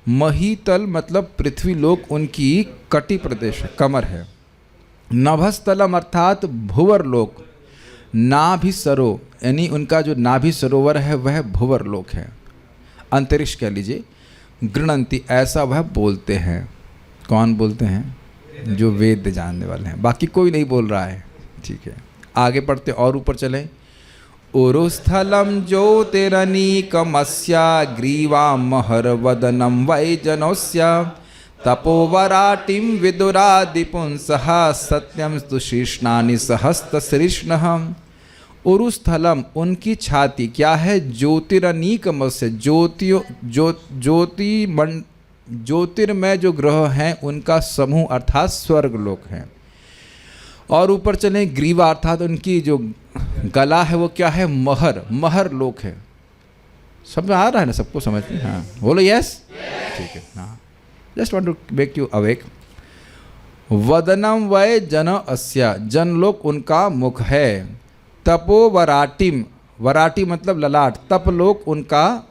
महीतल मतलब पृथ्वी लोक उनकी कटी प्रदेश है, कमर है। नभस्थलम अर्थात भुवर लोक, नाभि सरो यानी उनका जो नाभि सरोवर है वह भुवर लोक है, अंतरिक्ष कह लीजिए। गृणंती ऐसा वह बोलते हैं। कौन बोलते हैं? जो वेद जानने वाले हैं, बाकी कोई नहीं बोल रहा है, ठीक है। आगे पढ़ते और ऊपर चलें। उरुस्थलम ज्योतिरनीकमस्य ग्रीवामहरवदनं वैजनस्य तपोवराटिं विदुरादिपुंसः सत्यं स्तु शीर्ष्णानि सहस्त्रशीर्ष्णः। उरुस्थलम उनकी छाती क्या है? ज्योतिरनीकमस्य, ज्योतिर्मय जो ग्रह हैं उनका समूह अर्थात स्वर्गलोक है। और ऊपर चलें, ग्रीवा अर्थात उनकी जो गला है वो क्या है? महर लोक है। समझ आ रहा है ना सबको? समझ में? हाँ बोलो यस, ठीक है। हाँ, just want to make you awake. वदनम वै जन अस्या, जनलोक उनका मुख है। तपोवराटिम, वराटी मतलब ललाट, तपलोक उनका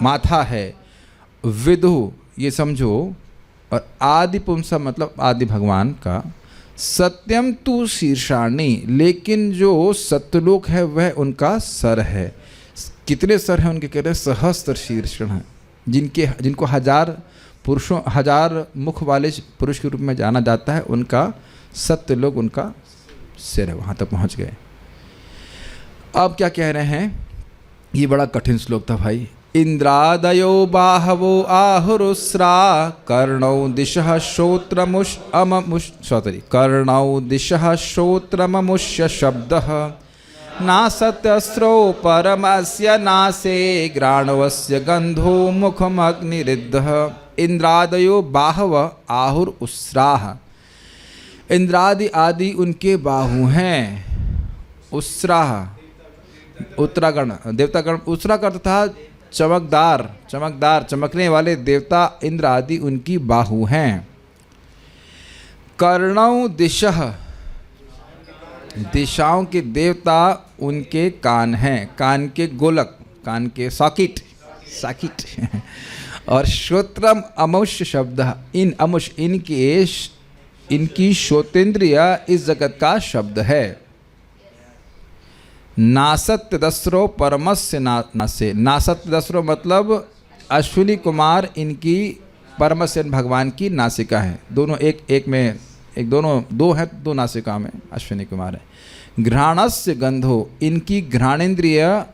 माथा है। विदु ये समझो, और आदि पुंसा मतलब आदि भगवान का। सत्यम तु शीर्षाणी, लेकिन जो सत्यलोक है वह उनका सर है। कितने सर हैं उनके? कह रहे हैं सहस्त्र शीर्षण हैं, जिनको 1000 मुख वाले पुरुष के रूप में जाना जाता है, उनका सत्यलोक उनका सिर है। वहाँ तक पहुँच गए। अब क्या कह रहे हैं? ये बड़ा कठिन श्लोक था भाई। इंद्रादयो बाहवो आहुरुस्रा कर्णौ दिशः कर्णौ दिशः श्रोत्रममुष्य शब्दः नासत्यस्रो परमस्य नासे ग्राणवस्य गंधो मुखमग्निरिद्धः। इंद्रादयो बाहव आहुरुस्राः, इंद्रादि आदि उनके बाहु हैं। उसराह उत्तरागण, देवतागण। उसरा का अर्थ था चमकदार, चमकने वाले देवता इंद्र आदि उनकी बाहु हैं। कर्णौ दिशः, दिशाओं के देवता उनके कान हैं, कान के गोलक, कान के सॉकेट और श्रोत्रम अमुष्य शब्द, इन अमुष्य इनकी श्रोतेंद्रिय इस जगत का शब्द है। नासत्य दसरो परमस्य नासे, नासत्य दसरो मतलब अश्विनी कुमार इनकी परमस्य भगवान की नासिका है। दोनों एक में, एक दोनों दो है, दो नासिका में अश्विनी कुमार है। घ्राणस्य गंधो, इनकी घ्राणेन्द्रिय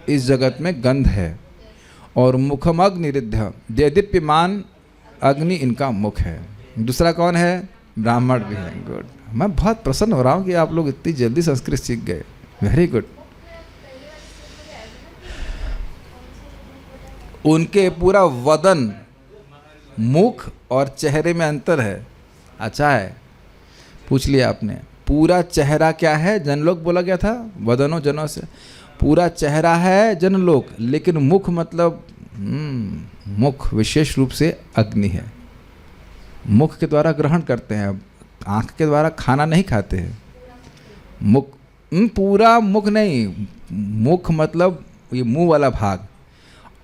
इस जगत में गंध है। और मुखमग्निरिद्ध, देदीप्यमान अग्नि इनका मुख है। दूसरा कौन है? ब्राह्मण भी है। गुड, मैं बहुत प्रसन्न हो रहा हूँ कि आप लोग इतनी जल्दी संस्कृत सीख गए। Very good. उनके पूरा वदन, मुख और चेहरे में अंतर है। अच्छा है, पूछ लिया आपने। पूरा चेहरा क्या है? जनलोक बोला गया था, वदनों जनों से। पूरा चेहरा है जनलोक, लेकिन मुख मतलब मुख विशेष रूप से अग्नि है। मुख के द्वारा ग्रहण करते हैं, आँख के द्वारा खाना नहीं खाते हैं। मुख, पूरा मुख नहीं, मुख मतलब ये मुंह वाला भाग,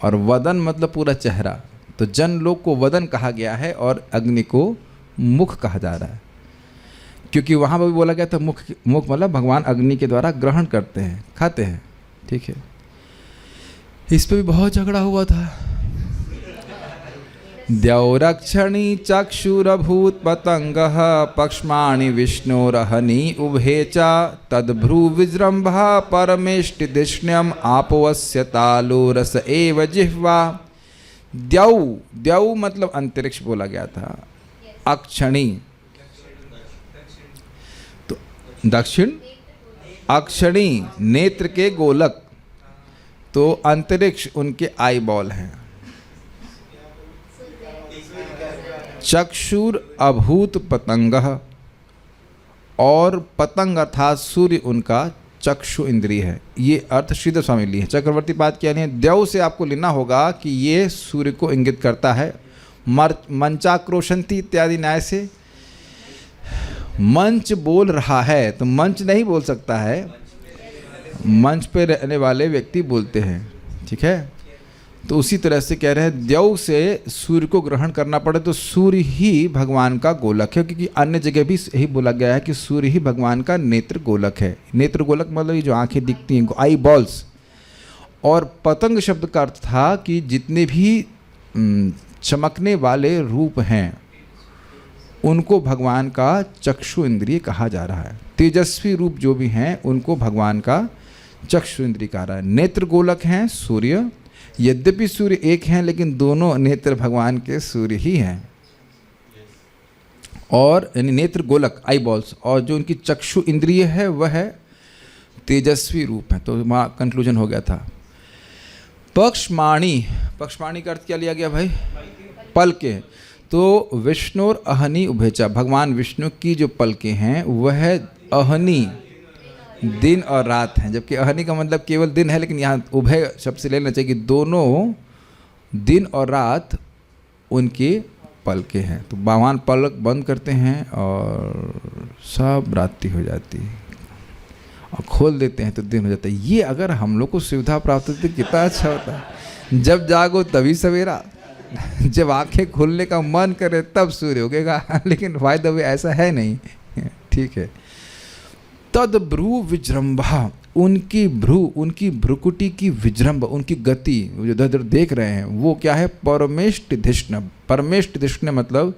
और वदन मतलब पूरा चेहरा। तो जनलोक को वदन कहा गया है और अग्नि को मुख कहा जा रहा है। क्योंकि वहाँ पर भी बोला गया था मुख, मुख मतलब भगवान अग्नि के द्वारा ग्रहण करते हैं, खाते हैं, ठीक है। इस पे भी बहुत झगड़ा हुआ था। द्यौरक्षणी चक्षुरभूत पतंगः पक्ष्माणि विष्णोरहनि उभे च तद्भ्रू विजृंभः परमेष्टिदिष्ण्यम् आपोऽस्य तालुरस एव जिह्वा। द्यौ, द्यौ मतलब अंतरिक्ष बोला गया था। अक्षणी तो दक्षिण, अक्षणी नेत्र के गोलक, तो अंतरिक्ष उनके आई बॉल हैं। चक्षुर अभूत पतंगः, और पतंग अर्थात सूर्य उनका चक्षु इंद्रिय है। ये अर्थ श्रीधर स्वामी लिए हैं। चक्रवर्ती बात क्या नहीं है, द्यौ से आपको लेना होगा कि ये सूर्य को इंगित करता है। मंचाक्रोशंती इत्यादि न्याय से मंच बोल रहा है, तो मंच नहीं बोल सकता है, मंच पे रहने वाले व्यक्ति बोलते हैं, ठीक है। तो उसी तरह से कह रहे हैं द्यौ से सूर्य को ग्रहण करना पड़े तो सूर्य ही भगवान का गोलक है, क्योंकि अन्य जगह भी यही बोला गया है कि सूर्य ही भगवान का नेत्र गोलक है। नेत्र गोलक मतलब ये जो आंखें दिखती हैं, आई बॉल्स। और पतंग शब्द का अर्थ था कि जितने भी चमकने वाले रूप हैं उनको भगवान का चक्षु इंद्रिय कहा जा रहा है। तेजस्वी रूप जो भी हैं उनको भगवान का चक्षु इंद्रिय कहा रहा है। नेत्र गोलक हैं सूर्य, यद्यपि सूर्य एक हैं लेकिन दोनों नेत्र भगवान के सूर्य ही हैं। और यानी नेत्र गोलक आई बॉल्स, और जो उनकी चक्षु इंद्रिय है वह है तेजस्वी रूप है। तो वहाँ कंक्लूजन हो गया था। पक्ष्माणी, पक्ष्माणी का अर्थ क्या लिया गया भाई? पलके। तो विष्णुर अहनी उभेचा, भगवान विष्णु की जो पलके हैं वह अहनी दिन और रात हैं, जबकि अहनी का मतलब केवल दिन है, लेकिन यहाँ उभय शब्द से लेना चाहिए कि दोनों दिन और रात उनके पलके हैं। तो भगवान पलक बंद करते हैं और सब रात्रि हो जाती है, और खोल देते हैं तो दिन हो जाता है। ये अगर हम लोग को सुविधा प्राप्त होती तो कितना अच्छा होता है। जब जागो तभी सवेरा, जब आंखें खोलने का मन करे तब सूर्य उगेगा, लेकिन बाय द वे ऐसा है नहीं, ठीक है। तद भ्रू विजृंभा, उनकी भ्रू, उनकी भ्रुकुटी की विजृंभ, उनकी गति जो इधर देख रहे हैं वो क्या है? परमेष्टि धिष्ण। परमेष्टि धिष्ण मतलब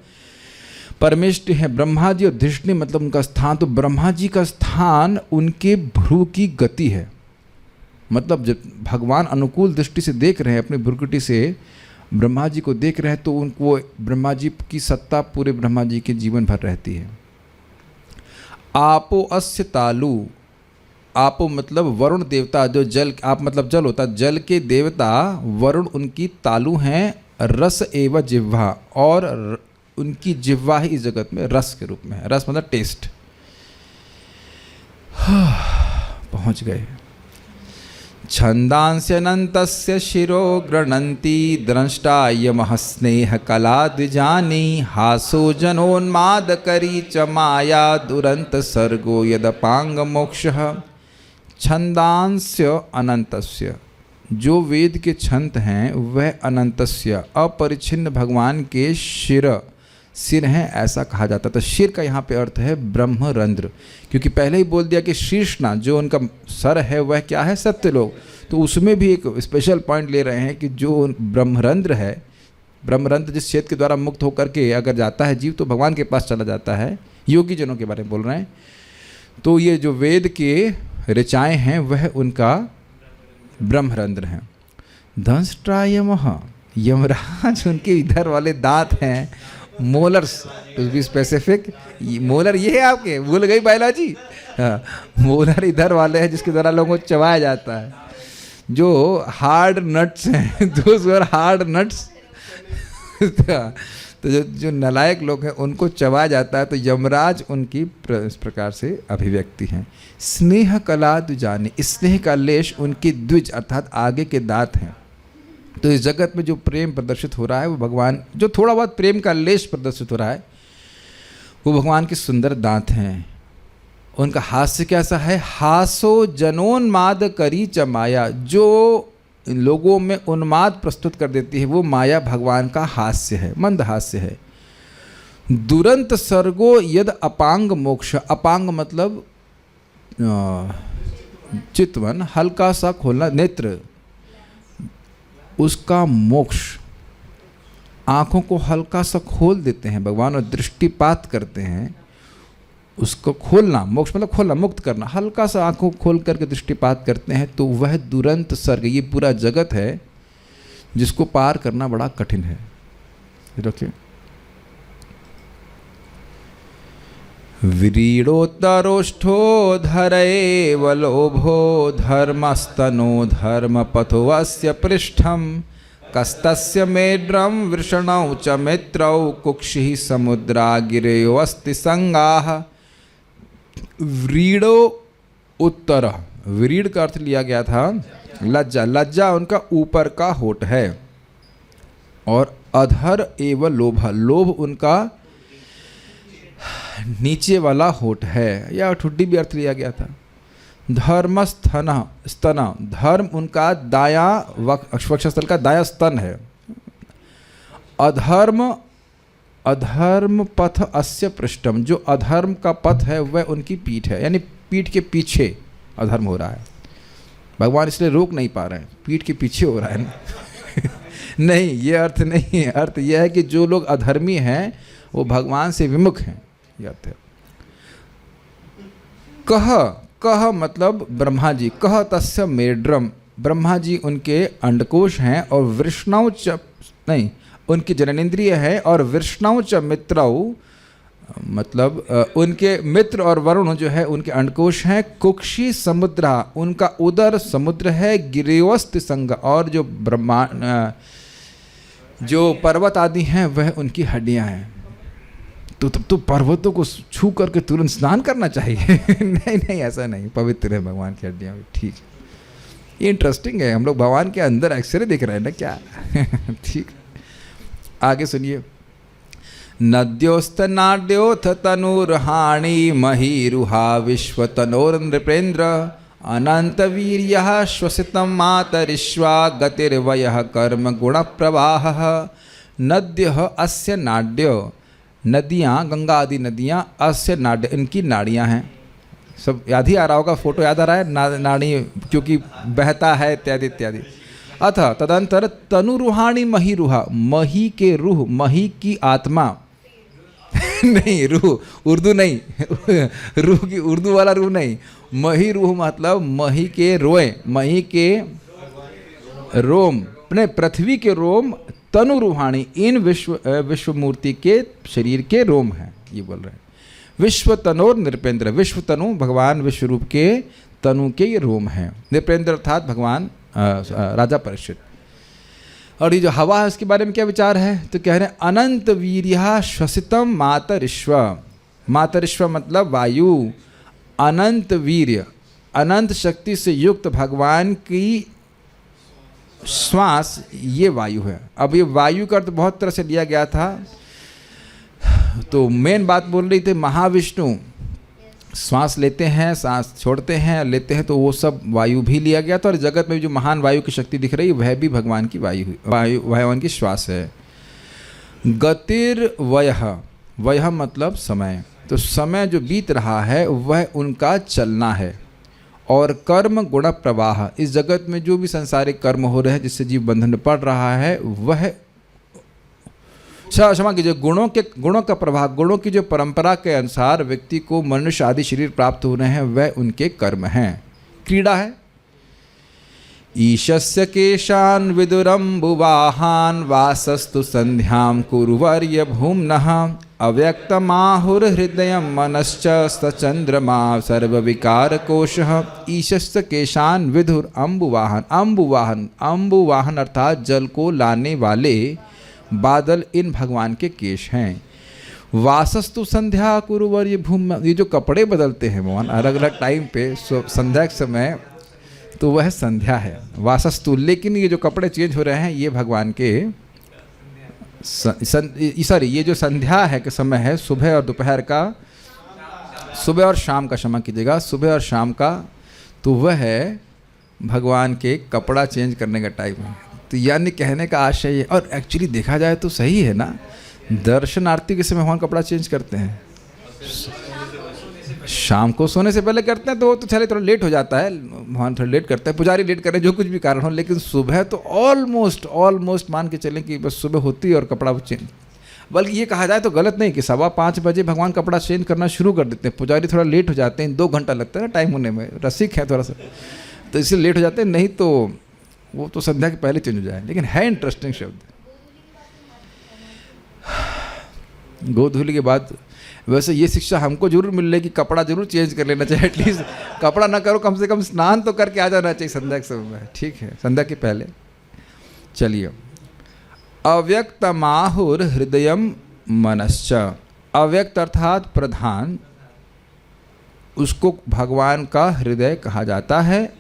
परमेष्टि है ब्रह्मा जी, और धिष्ण मतलब उनका स्थान। तो ब्रह्मा जी का स्थान उनके भ्रू की गति है। मतलब जब भगवान अनुकूल दृष्टि से देख रहे हैं, अपनी भ्रुकुटी से ब्रह्मा जी को देख रहे हैं, तो उनको ब्रह्मा जी की सत्ता पूरे ब्रह्मा जी के जीवन भर रहती है। आपो अस्य तालु, आपो मतलब वरुण देवता, जो जल, आप मतलब जल होता, जल के देवता वरुण उनकी तालु हैं। रस एवं जिह्वा, और उनकी जिह्वा ही इस जगत में रस के रूप में है। रस मतलब टेस्ट। पहुंच गए। छंदांस्यनन्तस्य शिरो गृह्णन्ति द्रष्टायमः स्नेह कला द्विजानी हासो जनोन्मादकरी च माया दुरंत सर्गो यदपांग मोक्षः। छंदांस्य अनंतस्य, जो वेद के छंद हैं वह अनंतस्य अपरिच्छिन्न भगवान के सिर हैं, ऐसा कहा जाता। तो शिर का यहाँ पे अर्थ है ब्रह्मरंध्र, क्योंकि पहले ही बोल दिया कि शीर्षना जो उनका सर है वह क्या है? सत्यलोक। तो उसमें भी एक स्पेशल पॉइंट ले रहे हैं कि जो ब्रह्मरंध्र है, ब्रह्मरंध्र जिस क्षेत्र के द्वारा मुक्त होकर के अगर जाता है जीव तो भगवान के पास चला जाता है। योगी जनों के बारे में बोल रहे हैं। तो ये जो वेद के ऋचाएँ हैं वह उनका ब्रह्मरंध्र हैं। दंष्ट्रायमः, यमराज उनके इधर वाले दांत हैं, molars to be specific. Molar ये है आपके, भूल गई बायोलॉजी। हाँ, मोलर इधर वाले हैं जिसके द्वारा लोगों को चबाया जाता है। जो हार्ड नट्स हैं, दोज आर हार्ड नट्स। तो जो नालायक लोग हैं उनको चबाया जाता है। तो यमराज उनकी इस प्रकार से अभिव्यक्ति हैं। स्नेह कला द्विजानी, स्नेह का लेश उनकी द्विज अर्थात आगे के दांत हैं। तो इस जगत में जो प्रेम प्रदर्शित हो रहा है वो भगवान, जो थोड़ा बहुत प्रेम का लेश प्रदर्शित हो रहा है वो भगवान के सुंदर दांत हैं। उनका हास्य कैसा है? हासो जनोन्माद करी च माया, जो लोगों में उन्माद प्रस्तुत कर देती है वो माया भगवान का हास्य है, मंद हास्य है। दुरंत सर्गो यद अपांग मोक्ष, अपांग मतलब चितवन, हल्का सा खोलना, नेत्र, उसका मोक्ष, आँखों को हल्का सा खोल देते हैं भगवान और दृष्टिपात करते हैं, उसको खोलना, मोक्ष मतलब खोलना, मुक्त करना, हल्का सा आँखों खोल करके दृष्टिपात करते हैं, तो वह दुरंत सर्ग, ये पूरा जगत है जिसको पार करना बड़ा कठिन है। रखिए, व्रीडोत्तरोष्ठो धरैव लोभो धर्मस्तनो धर्मपथोऽस्य पृष्ठं कस्तस्य मेढ्रं वृषणौ च मित्रौ कुक्षिः समुद्रा गिरयोऽस्ति संगाः। व्रीडो उत्तर, व्रीड का अर्थ लिया गया था लज्जा, लज्जा उनका ऊपर का होठ है, और अधर एव लोभ, लोभ उनका नीचे वाला होठ है, या ठुड्डी भी अर्थ लिया गया था। धर्म स्तन, स्तन, धर्म उनका दाया वक्षस्थल का दाया स्तन है। अधर्म, अधर्म पथ अस्य पृष्ठम, जो अधर्म का पथ है वह उनकी पीठ है, यानी पीठ के पीछे अधर्म हो रहा है। भगवान इसलिए रोक नहीं पा रहे हैं, पीठ के पीछे हो रहा है ना। नहीं, ये अर्थ नहीं है, अर्थ यह है कि जो लोग अधर्मी हैं वो भगवान से विमुख हैं। कह, कह मतलब ब्रह्मा जी, कह तस्य मेढ्रम, ब्रह्मा जी उनके अंडकोश हैं, और वृष्णव च, नहीं, उनकी जननेन्द्रिय है, और वृष्णव च मित्रौ मतलब उनके मित्र और वरुण जो है उनके अंडकोश हैं। कुक्षी समुद्रा, उनका उदर समुद्र है। गिरियोस्त संग, और जो ब्रह्मा जो पर्वत आदि हैं वह उनकी हड्डियां हैं। तो तब तो पर्वतों को छू करके तुरंत स्नान करना चाहिए। नहीं नहीं, ऐसा नहीं, पवित्र है भगवान की हड्डियाँ भी। ठीक, ये इंटरेस्टिंग है, हम लोग भगवान के अंदर एक्सरे देख रहे हैं ना क्या। ठीक, आगे सुनिए। नद्योस्तनाड्योथ तनुर्हाणी महीरुहा विश्वतनोर नृपेन्द्र अनंत वीर्यः श्वसितं मातरिश्वा गतिर्वयः कर्म गुण प्रवाहः। नद्यः अस्य नाड्य, नदियाँ, गंगा आदि नदियाँ, अस्य नाड्य, इनकी नाड़ियाँ हैं। सब याद ही आ रहा होगा, फोटो याद आ रहा है, नाड़ी क्योंकि बहता है इत्यादि इत्यादि। अथ तदंतर तनुरुहाणी महीरुहा, मही के रूह, मही की आत्मा। नहीं, रूह उर्दू नहीं, रूह की उर्दू वाला रूह नहीं, मही रूह मतलब मही के रोए, मही के रोम, अपने पृथ्वी के रोम। तनु रूहाणी, इन विश्व मूर्ति के शरीर के रोम हैं, ये बोल रहे हैं। विश्व तनोर नृपेंद्र, विश्व तनु भगवान विश्व रूप के तनु के ये रोम हैं। नृपेंद्र अर्थात भगवान राजा परीक्षित। और ये जो हवा है उसके बारे में क्या विचार है, तो कह रहे हैं अनंत वीर्या श्वसितम मातरिश्व। मातरिश्व मतलब वायु, अनंत वीर्य, अनंत शक्ति से युक्त भगवान की श्वास, ये वायु है। अब ये वायु का अर्थ बहुत तरह से लिया गया था, तो मेन बात बोल रही थी महाविष्णु श्वास लेते हैं, सांस छोड़ते हैं, लेते हैं, तो वो सब वायु भी लिया गया था। और जगत में जो महान वायु की शक्ति दिख रही है वह भी भगवान की वायु, भगवान की श्वास है। गतिर्वयः, वयः मतलब समय, तो समय जो बीत रहा है वह उनका चलना है। और कर्म गुण प्रवाह, इस जगत में जो भी संसारिक कर्म हो रहे हैं जिससे जीव बंधन में पड़ रहा है वह क्षमा कीजिए, गुणों का प्रवाह, गुणों की जो परंपरा के अनुसार व्यक्ति को मनुष्य आदि शरीर प्राप्त हो रहे हैं वह उनके कर्म हैं, क्रीड़ा है। ईशस्य केशान विदुरम्बुवाहान वासस्तु संध्याम कुरुवर्य भूम्नः अव्यक्तमाहुर्हृदयं मनश्च सचंद्रमा सर्वविकार कोशः। ईशस्य केशान विदुर अम्बुवाहन, अम्बुवाहन, अम्बुवाहन अर्थात जल को लाने वाले बादल, इन भगवान के केश हैं। वासस्तु संध्या कुरुवर्य भूम, ये जो कपड़े बदलते हैं भगवान अलग अलग टाइम पे, संध्या के समय, तो वह संध्या है वासस्तु। लेकिन ये जो कपड़े चेंज हो रहे हैं ये भगवान के सॉरी, ये जो संध्या है के समय है, सुबह और दोपहर का, सुबह और शाम का, क्षमा कीजिएगा, सुबह और शाम का, तो वह है भगवान के कपड़ा चेंज करने का टाइम है। तो यानी कहने का आशय है, और एक्चुअली देखा जाए तो सही है ना, दर्शन आरती के समय भगवान कपड़ा चेंज करते हैं? शाम को सोने से पहले करते हैं, तो वो तो चले थोड़ा लेट हो जाता है, भगवान थोड़ा लेट करते हैं, पुजारी लेट करे, जो कुछ भी कारण हो, लेकिन सुबह तो ऑलमोस्ट मान के चलें कि बस सुबह होती है और कपड़ा चेंज। बल्कि ये कहा जाए तो गलत नहीं कि 5:15 बजे भगवान कपड़ा चेंज करना शुरू कर देते हैं, पुजारी थोड़ा लेट हो जाते हैं, 2 घंटा लगता है ना टाइम होने में, रसिक है थोड़ा सा, तो इसलिए लेट हो जाते हैं, नहीं तो वो तो संध्या के पहले चेंज हो जाए। लेकिन है इंटरेस्टिंग शब्द गोधूलि के बाद। वैसे ये शिक्षा हमको जरूर मिल रही है कि कपड़ा जरूर चेंज कर लेना चाहिए, एटलीस्ट कपड़ा ना करो, कम से कम स्नान तो करके आ जाना चाहिए संध्या के समय में, ठीक है, संध्या के पहले। चलिए, अव्यक्तमाहुर हृदयम मनश्च। अव्यक्त अर्थात प्रधान, उसको भगवान का हृदय कहा जाता है,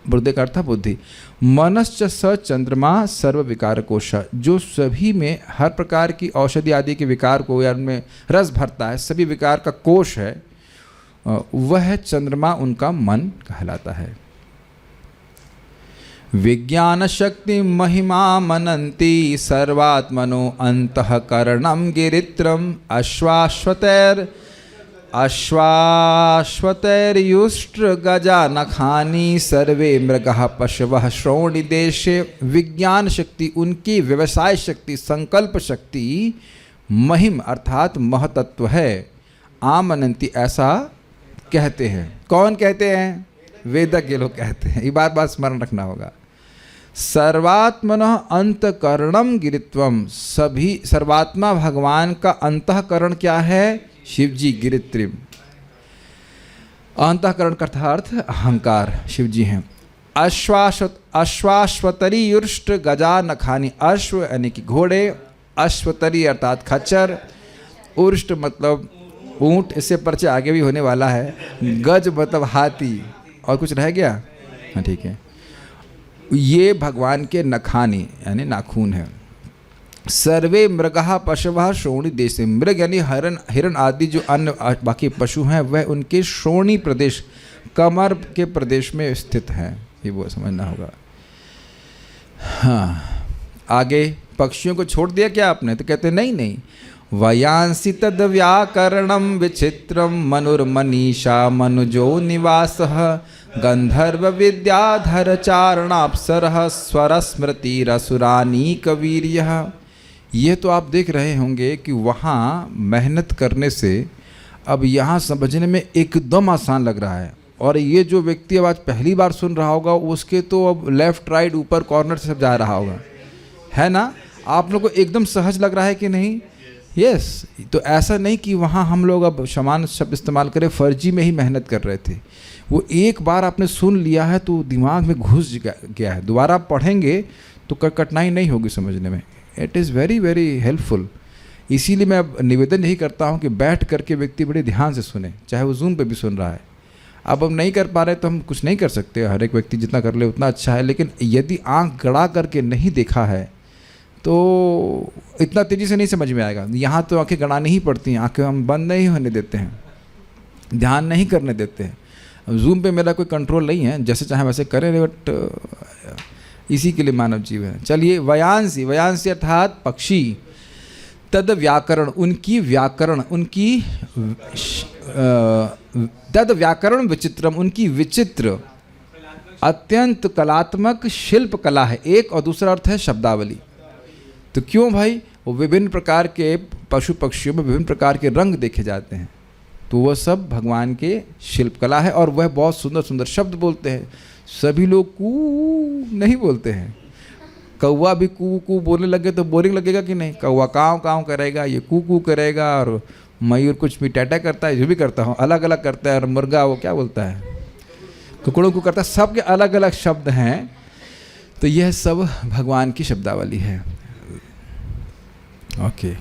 हृदय का अर्थ बुद्धि। मनश्च स चंद्रमा सर्व विकार कोश, जो सभी में हर प्रकार की औषधि आदि के विकार को या उनमें रस भरता है, सभी विकार का कोश है, वह चंद्रमा उनका मन कहलाता है। विज्ञान शक्ति महिमा मनंती सर्वात्मनो अंतःकरणम गिरित्रम अश्वाश्वतैर्युष्ट्र गजा नखानी सर्वे मृगः पशवः श्रोणि देशे। विज्ञान शक्ति, उनकी व्यवसाय शक्ति, संकल्प शक्ति, महिम अर्थात महतत्व है, आमनंती ऐसा कहते हैं। कौन कहते हैं? वेदज्ञ लोग कहते हैं। ये बात स्मरण रखना होगा। सर्वात्मनः अंतःकरणम गिरित्वम, सभी सर्वात्मा भगवान का अंतःकरण क्या है? शिव जी, गिरित्रिम। अंतःकरण का अर्थ अहंकार, शिव जी हैं। अश्वाश्वतरीयुष्ट गजा नखानी, अश्व यानी कि घोड़े, अश्वतरी अर्थात खच्चर, उष्ट मतलब ऊंट, इससे परिचय आगे भी होने वाला है, गज मतलब हाथी, और कुछ रह गया? हाँ ठीक है। ये भगवान के नखानी यानी नाखून है। सर्वे मृगः पशवः श्रोणि देशे, मृग यानी हिरण आदि जो अन्य बाकी पशु हैं वह उनके श्रोणि प्रदेश, कमर के प्रदेश में स्थित हैं, ये वो समझना होगा। हाँ, आगे पक्षियों को छोड़ दिया क्या आपने? तो कहते नहीं, वयांसि तद व्याकरणम विचित्रम मनुर्मनीषा मनुजो निवासः गंधर्व विद्याधर चारणाप्सरः स्वरस्मृतिरसुरानीक वीर्यः। ये तो आप देख रहे होंगे कि वहाँ मेहनत करने से अब यहाँ समझने में एकदम आसान लग रहा है, और ये जो व्यक्ति अब आज पहली बार सुन रहा होगा उसके तो अब लेफ्ट राइट ऊपर कॉर्नर से सब जा रहा होगा, है ना? आप लोग को एकदम सहज लग रहा है कि नहीं? यस। तो ऐसा नहीं कि वहाँ हम लोग अब समान शब्द इस्तेमाल करें, फर्जी में ही मेहनत कर रहे थे। वो एक बार आपने सुन लिया है तो दिमाग में घुस गया है, दोबारा पढ़ेंगे तो कठिनाई नहीं होगी समझने में। It is very very helpful. इसीलिए मैं अब निवेदन यही करता हूँ कि बैठ करके व्यक्ति बड़े ध्यान से सुने, चाहे वो जूम पे भी सुन रहा है। अब हम नहीं कर पा रहे तो हम कुछ नहीं कर सकते, हर एक व्यक्ति जितना कर ले उतना अच्छा है, लेकिन यदि आँख गड़ा करके नहीं देखा है तो इतना तेज़ी से नहीं समझ में आएगा। यहाँ तो आँखें गड़ानी ही पड़ती हैं, आँखें हम बंद नहीं होने देते हैं, ध्यान नहीं करने देते हैं। जूम पे मेरा कोई कंट्रोल नहीं है, जैसे चाहे वैसे करें, बट इसी के लिए मानव जीव है। चलिए, वयांसी अर्थात पक्षी, तद व्याकरण, उनकी व्याकरण, उनकी तद व्याकरण विचित्रम, उनकी विचित्र अत्यंत कलात्मक शिल्प कला है। एक और दूसरा अर्थ है शब्दावली। तो क्यों भाई? वो विभिन्न प्रकार के पशु पक्षियों में विभिन्न प्रकार के रंग देखे जाते हैं, तो वह सब भगवान के शिल्प कला है, और वह बहुत सुंदर सुंदर शब्द बोलते हैं। सभी लोग कू नहीं बोलते हैं। कौवा भी कू कू बोलने लगे तो बोरिंग लगेगा कि नहीं? कौवा काँव काँव करेगा, ये कू कू करेगा, और मयूर कुछ भी टैटा करता है, जो भी करता हूँ अलग अलग करता है, और मुर्गा वो क्या बोलता है, कुकड़ों को करता है। सबके अलग अलग शब्द हैं, तो यह सब भगवान की शब्दावली है। ओके।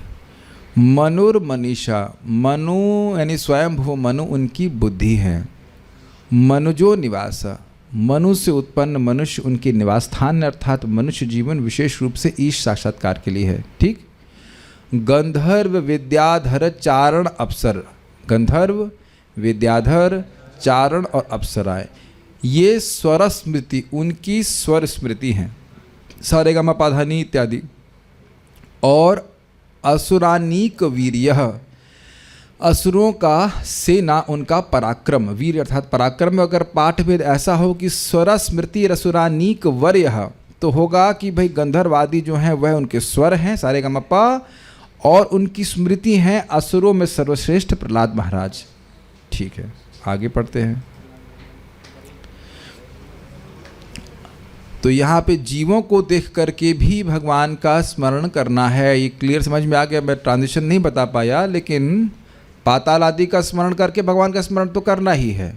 मनुर्मनीषा, मनु यानी स्वयंभू मनु उनकी बुद्धि है। मनुजो निवास, मनु से उत्पन्न मनुष्य उनके निवास स्थान, अर्थात मनुष्य जीवन विशेष रूप से ईश साक्षात्कार के लिए है। ठीक। गंधर्व विद्याधर चारण अप्सर, गंधर्व विद्याधर चारण और अप्सराएं, ये स्वर स्मृति, उनकी स्वर स्मृति हैं, सारेगामा पाधानी इत्यादि, और असुरानीक वीर्यः, असुरों का सेना उनका पराक्रम, वीर अर्थात पराक्रम में अगर पाठ भेद ऐसा हो कि स्वर स्मृति रसुरानीक वर्य, तो होगा कि भाई गंधर्वादी जो हैं वह उनके स्वर हैं सारेगामापा, और उनकी स्मृति हैं असुरों में सर्वश्रेष्ठ प्रहलाद महाराज। ठीक है, आगे पढ़ते हैं। तो यहाँ पे जीवों को देख करके भी भगवान का स्मरण करना है। ये क्लियर समझ में आ गया? मैं ट्रांजिशन नहीं बता पाया, लेकिन पाताल आदि का स्मरण करके भगवान का स्मरण तो करना ही है,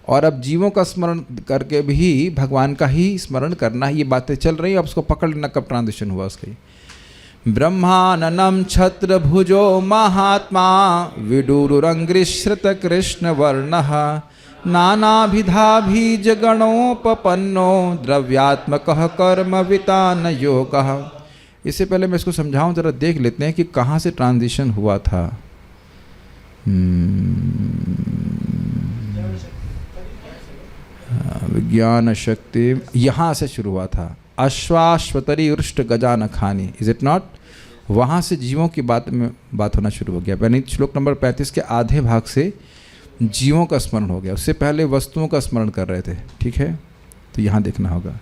और अब जीवों का स्मरण करके भी भगवान का ही स्मरण करना है। ये बातें चल रही हैं, अब उसको पकड़ लेना कब ट्रांजिशन हुआ उसकी। ब्रह्माननं छत्रभुजो महात्मा विडुरुरंग्रिश्रित कृष्ण वर्णः नानाभिधा बीजगणोपपन्नो द्रव्यात्मकः कर्म वितान योगः। इससे पहले मैं इसको समझाऊं, जरा देख लेते हैं कि कहाँ से ट्रांजिशन हुआ था। विज्ञान शक्ति यहाँ से शुरू हुआ था। अश्वाश्वतरी उष्ट गजान खानी, इज इट नॉट? वहाँ से जीवों की बात होना शुरू हो गया। यानी श्लोक नंबर 35 के आधे भाग से जीवों का स्मरण हो गया, उससे पहले वस्तुओं का स्मरण कर रहे थे। ठीक है, तो यहाँ देखना होगा।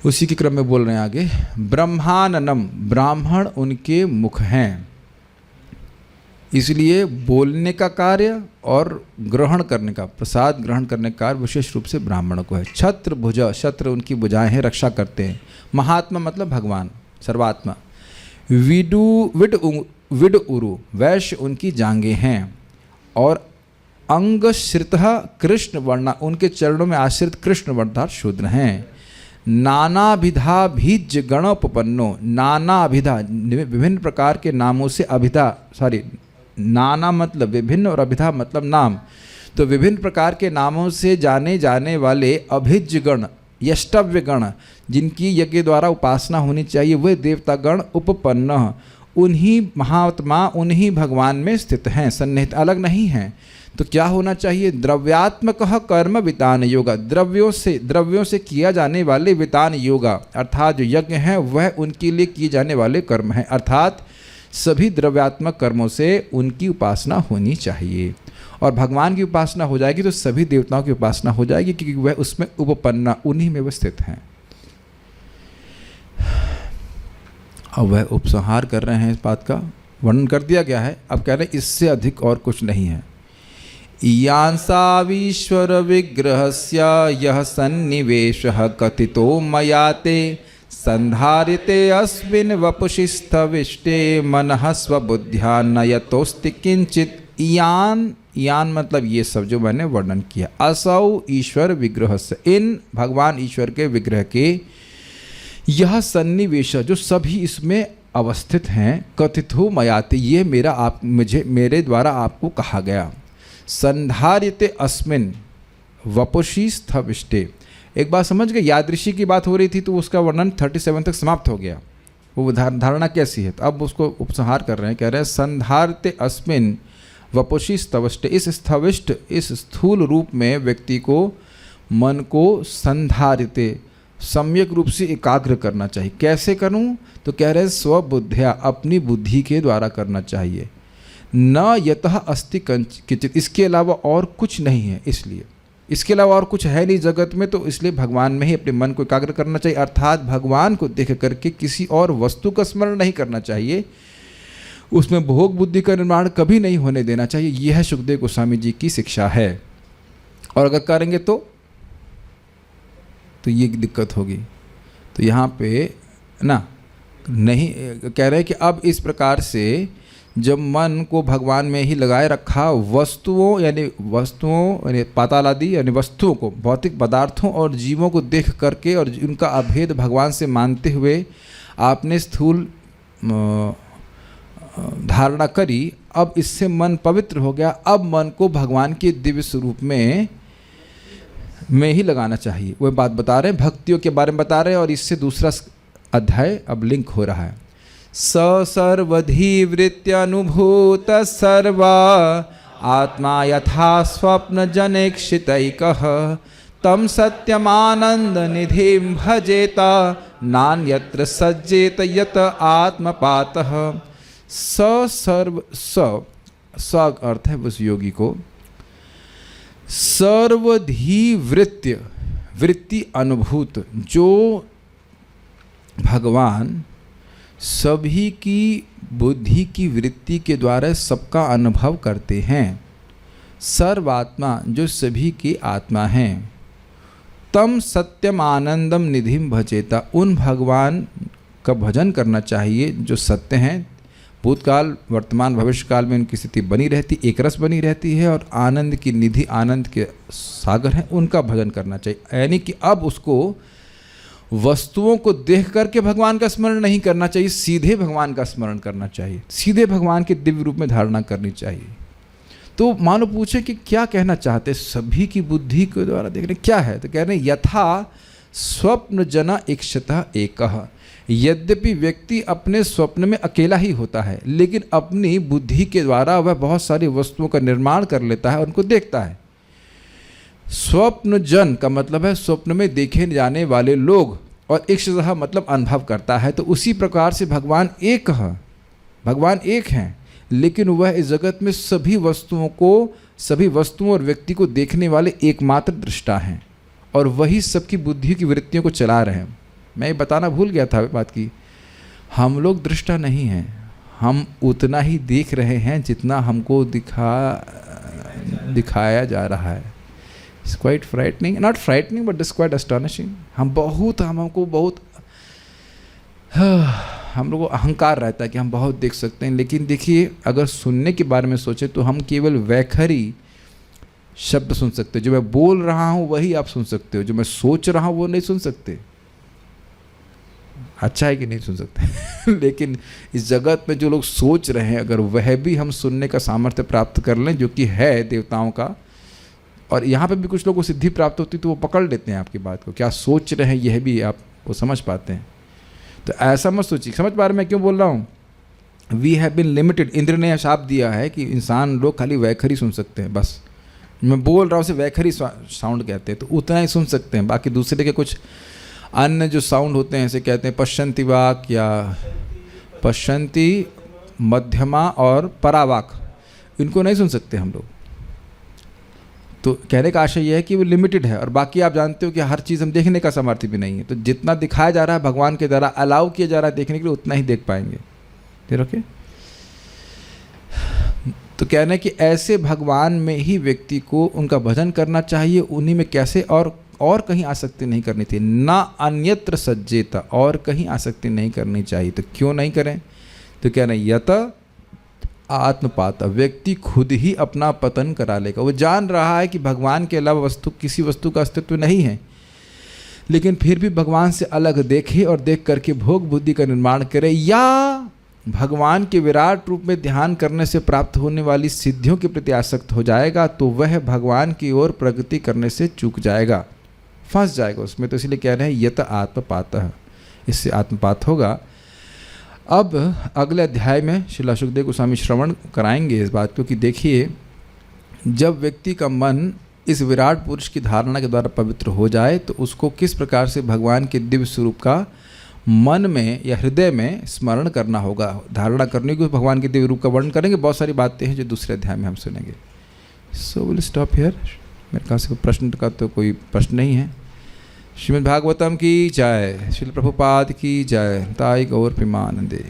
उसी के क्रम में बोल रहे हैं आगे, ब्रह्माननम, ब्राह्मण उनके मुख हैं, इसलिए बोलने का कार्य और ग्रहण करने का, प्रसाद ग्रहण करने का कार्य विशेष रूप से ब्राह्मणों को है। छत्र भुजा, छत्र उनकी भुजाएं हैं, रक्षा करते हैं। महात्मा मतलब भगवान सर्वात्मा। विड उरु, वैश्य उनकी जांघें हैं, और अंगश्रित कृष्ण वर्णा, उनके चरणों में आश्रित कृष्ण वर्णा शूद्र हैं। नानाभिधा भीज गणोपपन्नो, नाना अभिधा विभिन्न प्रकार के नामों से, नाना मतलब विभिन्न और अभिधा मतलब नाम, तो विभिन्न प्रकार के नामों से जाने जाने वाले अभिज्ञ गण, यष्टव्य गण, जिनकी यज्ञ द्वारा उपासना होनी चाहिए, वे देवतागण उपपन्न, उन्हीं महात्मा उन्हीं भगवान में स्थित हैं, सन्निहित, अलग नहीं हैं। तो क्या होना चाहिए? द्रव्यात्मक कर्म वितान योगा, द्रव्यों से किया जाने वाले वितान योगा, अर्थात जो यज्ञ हैं वह उनके लिए किए जाने वाले कर्म हैं, अर्थात सभी द्रव्यात्मक कर्मों से उनकी उपासना होनी चाहिए। और भगवान की उपासना हो जाएगी तो सभी देवताओं की उपासना हो जाएगी, क्योंकि वह उसमें उपपन्ना, उन्हीं में वह स्थित हैं। अब वह उपसंहार कर रहे हैं, इस बात का वर्णन कर दिया गया है। अब कह रहे हैं इससे अधिक और कुछ नहीं है। ईयांसावीश्वर विग्रहस्य यः सन्निवेशः कथितो मयाते संधारिते अस्मिन् वपुषिस्थविष्टे मनः स्वबुद्ध्या नयतोस्ति किंचित। यान मतलब ये सब जो मैंने वर्णन किया। असौ ईश्वर विग्रह से, इन भगवान ईश्वर के विग्रह के, यह सन्निवेश जो सभी इसमें अवस्थित हैं, कथित हो मयाति, ये मेरे द्वारा आपको कहा गया। संधारिते अस्मिन् वपुषि स्थविष्टे, एक बात समझ गए, यादृशी की बात हो रही थी तो उसका वर्णन 37 तक समाप्त हो गया। वो धारणा कैसी है, तो अब उसको उपसंहार कर रहे हैं, कह रहे हैं संधारते अस्मिन् वपुषि स्तविष्ट, इस स्थविष्ट, इस स्थूल रूप में व्यक्ति को, मन को संधारिते, सम्यक रूप से एकाग्र करना चाहिए। कैसे करूं? तो कह रहे हैं स्वबुद्ध्या, अपनी बुद्धि के द्वारा करना चाहिए। न यतः अस्ति किंचित, इसके अलावा और कुछ नहीं है, इसलिए इसके अलावा और कुछ है नहीं जगत में, तो इसलिए भगवान में ही अपने मन को एकाग्र करना चाहिए, अर्थात भगवान को देख करके किसी और वस्तु का स्मरण नहीं करना चाहिए, उसमें भोग बुद्धि का निर्माण कभी नहीं होने देना चाहिए। यह सुखदेव गोस्वामी जी की शिक्षा है। और अगर करेंगे तो ये दिक्कत होगी। तो यहाँ पे ना नहीं कह रहे कि अब इस प्रकार से जब मन को भगवान में ही लगाए रखा, वस्तुओं यानी पाताल आदि यानी वस्तुओं को, भौतिक पदार्थों और जीवों को देख करके और उनका अभेद भगवान से मानते हुए आपने स्थूल धारणा करी, अब इससे मन पवित्र हो गया। अब मन को भगवान के दिव्य स्वरूप में ही लगाना चाहिए। वह बात बता रहे हैं, भक्तियों के बारे में बता रहे हैं, और इससे दूसरा अध्याय अब लिंक हो रहा है। स सर्वधीवृत्त्यनुभूत सर्वा आत्मा यथा स्वप्न जनेक्षितैकः तम सत्यमानंद निधिं भजेत नान्यत्र सज्जेत यत आत्मपातः। स सर्व स अर्थ है उस योगी को सर्वधी वृत्ति अनुभूत, जो भगवान सभी की बुद्धि की वृत्ति के द्वारा सबका अनुभव करते हैं, सर्वात्मा जो सभी की आत्मा हैं। तम सत्यम आनंदम निधिम भजेता, उन भगवान का भजन करना चाहिए जो सत्य हैं। भूतकाल वर्तमान भविष्य काल में उनकी स्थिति बनी रहती, एक रस बनी रहती है, और आनंद की निधि आनंद के सागर हैं, उनका भजन करना चाहिए। यानी कि अब उसको वस्तुओं को देख करके भगवान का स्मरण नहीं करना चाहिए, सीधे भगवान का स्मरण करना चाहिए, सीधे भगवान के दिव्य रूप में धारणा करनी चाहिए। तो मानो पूछे कि क्या कहना चाहते, सभी की बुद्धि के द्वारा देख रहे क्या है, तो कह रहे हैं यथा स्वप्न जना इक्षतः एकः। यद्यपि व्यक्ति अपने स्वप्न में अकेला ही होता है, लेकिन अपनी बुद्धि के द्वारा वह बहुत सारी वस्तुओं का निर्माण कर लेता है और उनको देखता है। स्वप्न जन का मतलब है स्वप्न में देखे जाने वाले लोग, और इक्षतः मतलब अनुभव करता है। तो उसी प्रकार से भगवान एक हैं, लेकिन वह इस जगत में सभी वस्तुओं और व्यक्ति को देखने वाले एकमात्र दृष्टा हैं, और वही सबकी बुद्धि की वृत्तियों को चला रहे हैं। मैं ये बताना भूल गया था बात की, हम लोग दृष्टा नहीं हैं, हम उतना ही देख रहे हैं जितना हमको दिखाया जा रहा है। It's quite frightening, not frightening but it's quite astonishing। हम लोग को अहंकार रहता है कि हम बहुत देख सकते हैं, लेकिन देखिए अगर सुनने के बारे में सोचे तो हम केवल वैखरी शब्द सुन सकते हैं। जो मैं बोल रहा हूँ वही आप सुन सकते हो, जो मैं सोच रहा हूँ वो नहीं सुन सकते। अच्छा है कि नहीं सुन सकते लेकिन इस जगत में जो लोग सोच रहे हैं, अगर वह भी हम सुनने का सामर्थ्य प्राप्त कर लें, जो कि है देवताओं का, और यहाँ पे भी कुछ लोगों को सिद्धि प्राप्त होती तो वो पकड़ लेते हैं आपकी बात को, क्या सोच रहे हैं यह भी आप वो समझ पाते हैं। तो ऐसा मत सोचिए, समझ पा रहे मैं क्यों बोल रहा हूँ। We have been limited, Indra ने शाप दिया है कि इंसान लोग खाली वैखरी सुन सकते हैं, बस मैं बोल रहा हूँ उसे वैखरी साउंड कहते हैं, तो उतना ही सुन सकते हैं। बाकी दूसरे के कुछ अन्य जो साउंड होते हैं, ऐसे कहते हैं पश्यंती वाक या पश्यंती मध्यमा और परावाक, इनको नहीं सुन सकते हम लोग। तो कहने का आशय यह है कि वो लिमिटेड है, और बाकी आप जानते हो कि हर चीज़ हम देखने का सामर्थ्य भी नहीं है। तो जितना दिखाया जा रहा है भगवान के द्वारा अलाउ किया जा रहा है देखने के लिए, उतना ही देख पाएंगे। फिर ओके, तो कहना है कि ऐसे भगवान में ही व्यक्ति को उनका भजन करना चाहिए, उन्हीं में कैसे और कहीं आसक्ति नहीं करनी चाहिए। ना अन्यत्र सज्जेता, और कहीं आसक्ति नहीं करनी चाहिए। तो क्यों नहीं करें, तो कहना है यत आत्मपात, व्यक्ति खुद ही अपना पतन करा लेगा। वो जान रहा है कि भगवान के अलावा किसी वस्तु का अस्तित्व नहीं है, लेकिन फिर भी भगवान से अलग देखे और देख करके भोग बुद्धि का निर्माण करे, या भगवान के विराट रूप में ध्यान करने से प्राप्त होने वाली सिद्धियों के प्रति आसक्त हो जाएगा, तो वह भगवान की ओर प्रगति करने से चूक जाएगा, फंस जाएगा उसमें। तो इसलिए कह रहे हैं यत आत्मपातः, इससे आत्मपात होगा। अब अगले अध्याय में श्रील सुखदेव गोस्वामी श्रवण कराएंगे इस बात को कि देखिए, जब व्यक्ति का मन इस विराट पुरुष की धारणा के द्वारा पवित्र हो जाए, तो उसको किस प्रकार से भगवान के दिव्य स्वरूप का मन में या हृदय में स्मरण करना होगा, धारणा करने को भगवान के दिव्य रूप का वर्णन करेंगे। बहुत सारी बातें हैं जो दूसरे अध्याय में हम सुनेंगे। So will stop here. मेरे पास प्रश्न का तो कोई प्रश्न नहीं है। श्रीमद् भागवतम की जय, श्रील प्रभुपाद की जय, ताई गौर प्रेमानंदे।